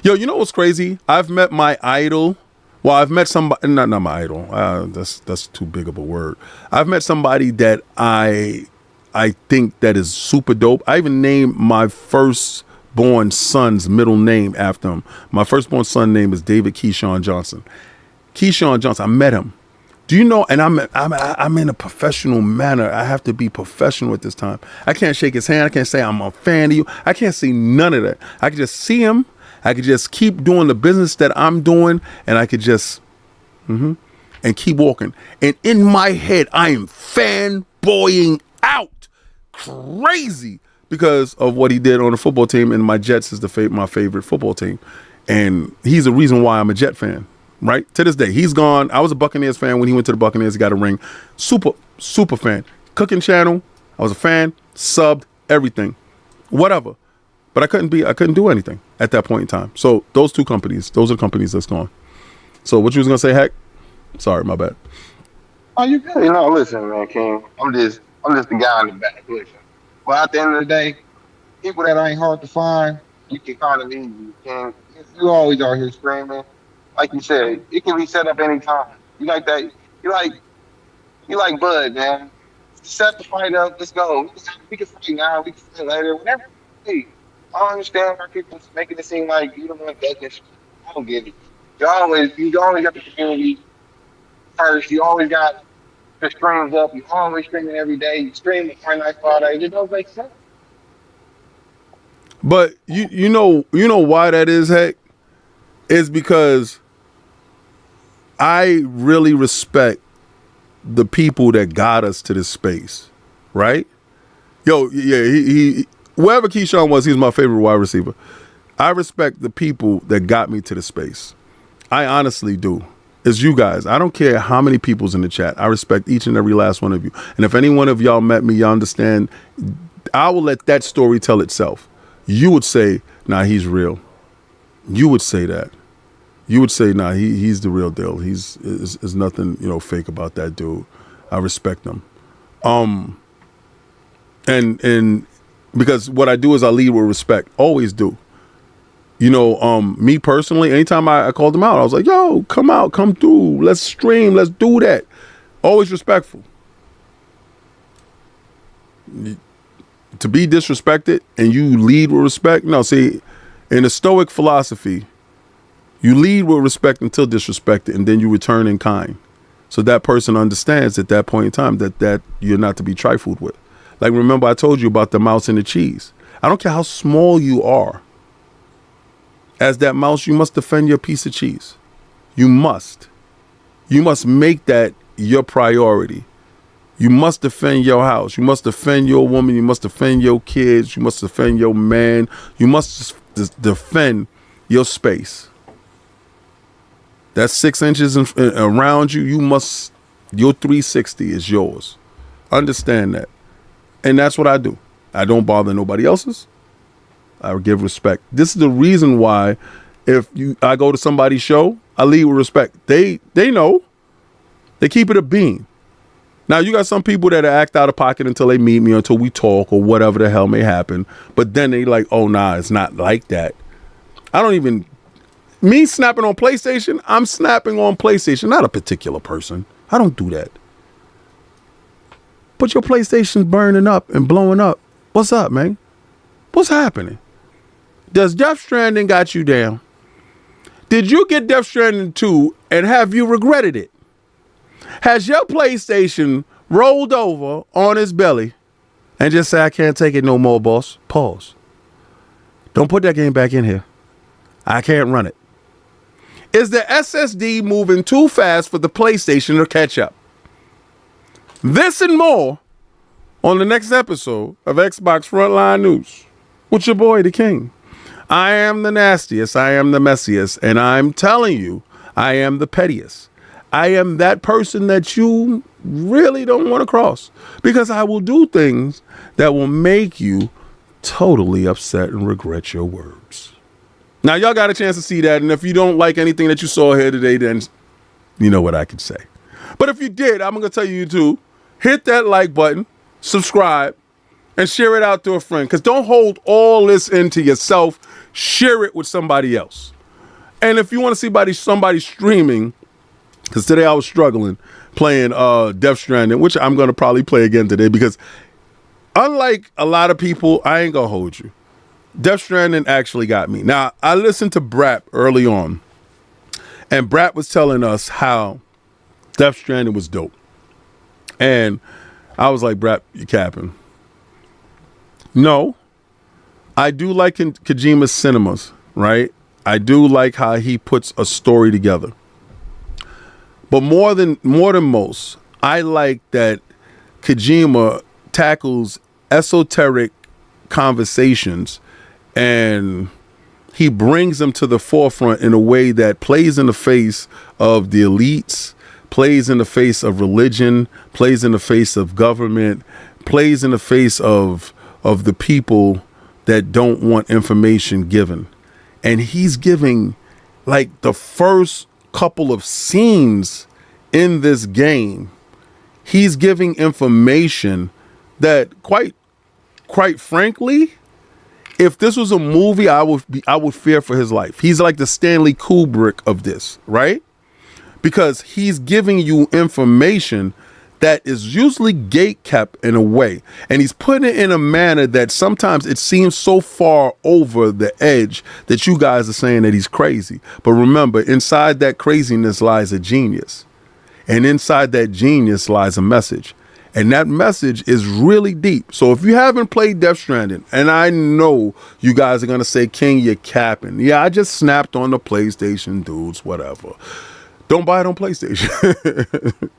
Yo, you know what's crazy? I've met my idol. Well, I've met somebody, not my idol. That's too big of a word. I've met somebody that I think that is super dope. I even named my firstborn son's middle name after him. My firstborn son name is David Keyshawn Johnson. Keyshawn Johnson, I met him. Do you know? And I'm in a professional manner. I have to be professional at this time. I can't shake his hand. I can't say I'm a fan of you. I can't see none of that. I can just see him. I could just keep doing the business that I'm doing, and I could just and keep walking. And in my head, I am fan fanboying out crazy because of what he did on the football team, and my Jets is my favorite football team. And he's the reason why I'm a Jet fan, right? To this day, he's gone. I was a Buccaneers fan when he went to the Buccaneers. He got a ring. Super fan. Cooking channel, I was a fan, subbed, everything, whatever. But I couldn't do anything at that point in time. So those are the companies that's gone. So what you was gonna say, Heck? Sorry, my bad. Oh, you good? Listen, man, King. I'm just the guy in the back. Listen. Well, at the end of the day, people that ain't hard to find, you can kind of leave. You can. You always out here screaming. Like you said, it can be set up anytime. You like that? You like Bud, man. Set the fight up. Let's go. We can fight now. We can fight later. Whatever. Hey, I understand why people making it seem like you don't want that. I don't get it. You always got the community first. You always got the streams up. You always streaming every day. You stream Friday, Friday. It don't make sense. But you know why that is, Heck? It's because I really respect the people that got us to this space, right? Yo, yeah, he whoever Keyshawn was, he's my favorite wide receiver. I respect the people that got me to the space. I honestly do. It's you guys. I don't care how many people's in the chat. I respect each and every last one of you. And if any one of y'all met me, y'all understand, I will let that story tell itself. You would say, nah, he's real. You would say that. You would say, nah, he's the real deal. There's nothing, fake about that dude. I respect him. And because what I do is I lead with respect. Always do. Me personally, anytime I called him out, I was like, yo, come out, come through. Let's stream. Let's do that. Always respectful. To be disrespected and you lead with respect. No, see, in the Stoic philosophy, you lead with respect until disrespected, and then you return in kind. So that person understands at that point in time that you're not to be trifled with. Like, remember I told you about the mouse and the cheese. I don't care how small you are. As that mouse, you must defend your piece of cheese. You must. You must make that your priority. You must defend your house. You must defend your woman. You must defend your kids. You must defend your man. You must defend your space. That's 6 inches around you. Your 360 is yours. Understand that. And that's what I do. I don't bother nobody else's. I give respect. This is the reason why I go to somebody's show, I lead with respect. They know. They keep it a bean. Now, you got some people that act out of pocket until they meet me, until we talk or whatever the hell may happen. But then they like, oh, nah, it's not like that. Me snapping on PlayStation, I'm snapping on PlayStation, not a particular person. I don't do that. But your PlayStation's burning up and blowing up. What's up, man? What's happening? Does Death Stranding got you down? Did you get Death Stranding 2 and have you regretted it? Has your PlayStation rolled over on its belly and just say, I can't take it no more, boss? Pause. Don't put that game back in here. I can't run it. Is the SSD moving too fast for the PlayStation to catch up? This and more on the next episode of Xbox Frontline News with your boy, the King. I am the nastiest, I am the messiest, and I'm telling you, I am the pettiest. I am that person that you really don't want to cross, because I will do things that will make you totally upset and regret your words. Now, y'all got a chance to see that, and if you don't like anything that you saw here today, then you know what I could say. But if you did, I'm going to tell you to hit that like button, subscribe, and share it out to a friend, because don't hold all this into yourself. Share it with somebody else. And if you want to see somebody streaming, because today I was struggling playing Death Stranding, which I'm going to probably play again today, because unlike a lot of people, I ain't going to hold you. Death Stranding actually got me. Now, I listened to Brap early on, and Brap was telling us how Death Stranding was dope. And I was like, Brap, you capping. No, I do like Kojima's cinemas, right? I do like how he puts a story together. But more than most, I like that Kojima tackles esoteric conversations and he brings them to the forefront in a way that plays in the face of the elites, plays in the face of religion, plays in the face of government, plays in the face of the people that don't want information given. And he's giving like the first couple of scenes in this game, he's giving information that quite frankly, if this was a movie, I would fear for his life. He's like the Stanley Kubrick of this, right? Because he's giving you information that is usually gatekept in a way, and he's putting it in a manner that sometimes it seems so far over the edge that you guys are saying that he's crazy. But remember, inside that craziness lies a genius, and inside that genius lies a message, and that message is really deep. So if you haven't played Death Stranding, and I know you guys are gonna say, King, you're capping. Yeah, I just snapped on the PlayStation dudes, whatever. Don't buy it on PlayStation.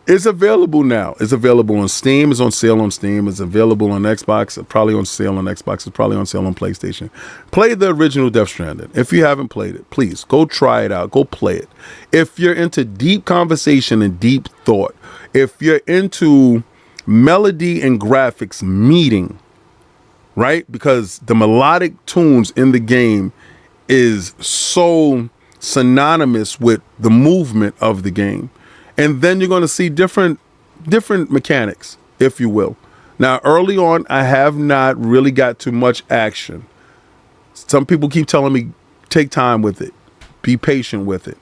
It's available now. It's available on Steam. It's on sale on Steam. It's available on Xbox. It's probably on sale on Xbox. It's probably on sale on PlayStation. Play the original Death Stranding. If you haven't played it, please go try it out. Go play it. If you're into deep conversation and deep thought, if you're into melody and graphics meeting, right? Because the melodic tunes in the game is so synonymous with the movement of the game. And then you're going to see different mechanics, if you will. Now, early on, I have not really got too much action. Some people keep telling me, take time with it. Be patient with it.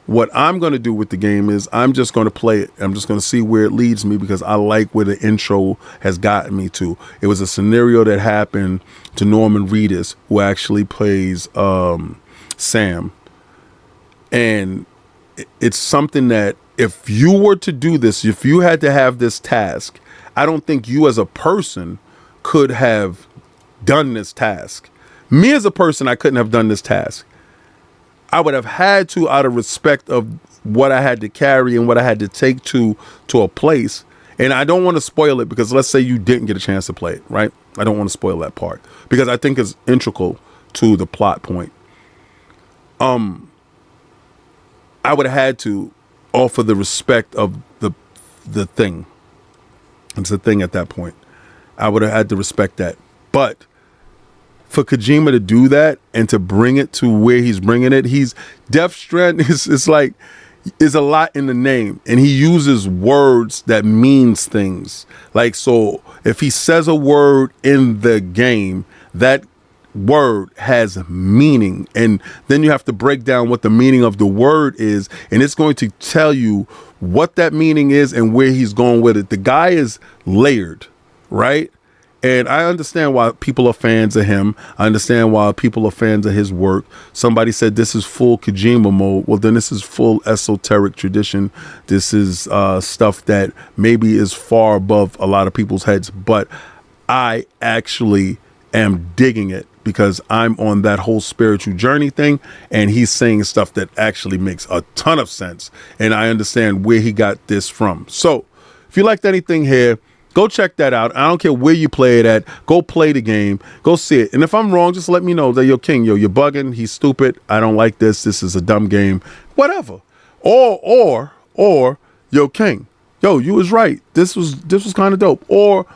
What I'm going to do with the game is I'm just going to play it. I'm just going to see where it leads me because I like where the intro has gotten me to. It was a scenario that happened to Norman Reedus, who actually plays Sam. And it's something that if you were to do this, if you had to have this task, I don't think you as a person could have done this task. Me as a person, I couldn't have done this task. I would have had to, out of respect of what I had to carry and what I had to take to a place. And I don't want to spoil it because let's say you didn't get a chance to play it, right? I don't want to spoil that part because I think it's integral to the plot point. I would have had to offer the respect of the thing. It's a thing at that point. I would have had to respect that. But for Kojima to do that and to bring it to where he's bringing it, Death Stranding is like, is a lot in the name, and he uses words that means things. Like, so if he says a word in the game, that word has meaning, and then you have to break down what the meaning of the word is, and it's going to tell you what that meaning is and where he's going with it. The guy is layered, right? And I understand why people are fans of him. I understand why people are fans of his work. Somebody said this is full Kojima mode. Well, then this is full esoteric tradition. This is stuff that maybe is far above a lot of people's heads, but I actually am digging it because I'm on that whole spiritual journey thing, and he's saying stuff that actually makes a ton of sense, and I understand where he got this from. So if you liked anything here, go check that out. I don't care where you play it at. Go play the game. Go see it. And if I'm wrong, just let me know that, yo, King, yo, you're bugging. He's stupid. I don't like this. This is a dumb game. Whatever. Or, yo, King, yo, you was right. This was kind of dope. Or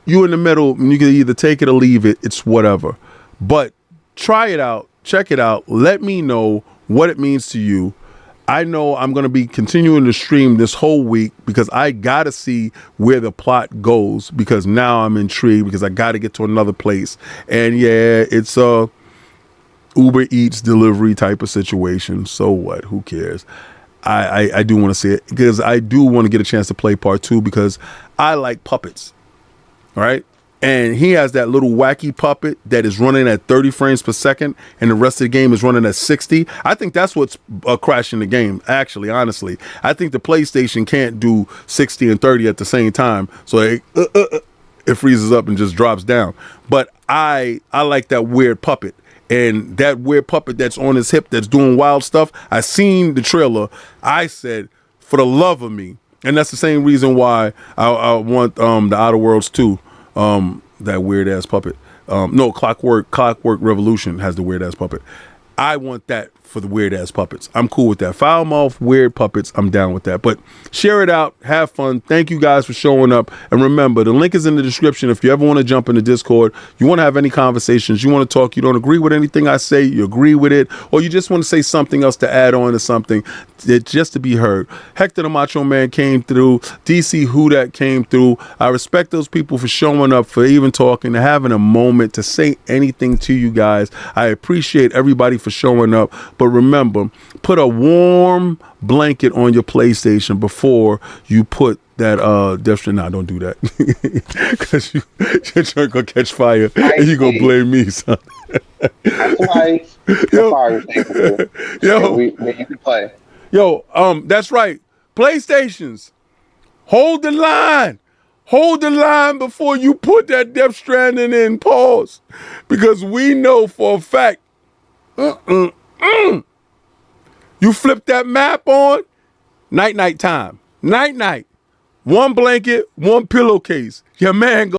you in the middle, and you can either take it or leave it. It's whatever. But try it out. Check it out. Let me know what it means to you. I know I'm going to be continuing to stream this whole week because I got to see where the plot goes, because now I'm intrigued because I got to get to another place. And yeah, it's a Uber Eats delivery type of situation. So what? Who cares? I do want to see it because I do want to get a chance to play part 2 because I like puppets. All right. And he has that little wacky puppet that is running at 30 frames per second and the rest of the game is running at 60. I think that's what's crashing the game, actually, honestly. I think the PlayStation can't do 60 and 30 at the same time. So it freezes up and just drops down. But I like that weird puppet. And that weird puppet that's on his hip that's doing wild stuff. I seen the trailer. I said, for the love of me, And that's the same reason why I want the Outer Worlds 2, that weird ass puppet. No, Clockwork Revolution has the weird ass puppet. I want that for the weird ass puppets. I'm cool with that. Foul mouth, weird puppets, I'm down with that. But share it out, have fun. Thank you guys for showing up. And remember, the link is in the description. If you ever want to jump into Discord, you want to have any conversations, you want to talk, you don't agree with anything I say, you agree with it, or you just want to say something else to add on to something just to be heard. Hector the Macho Man came through. DC Who That came through. I respect those people for showing up, for even talking, to having a moment to say anything to you guys. I appreciate everybody for showing up. But remember, put a warm blanket on your PlayStation before you put that Death Stranding. Nah, don't do that. Because you're trying to catch fire and you're going to blame me, son. That's why you can play. Yo, that's right. PlayStations, hold the line. Hold the line before you put that Death Stranding in. Pause. Because we know for a fact, you flip that map on, night time. Night. One blanket, one pillowcase. Your man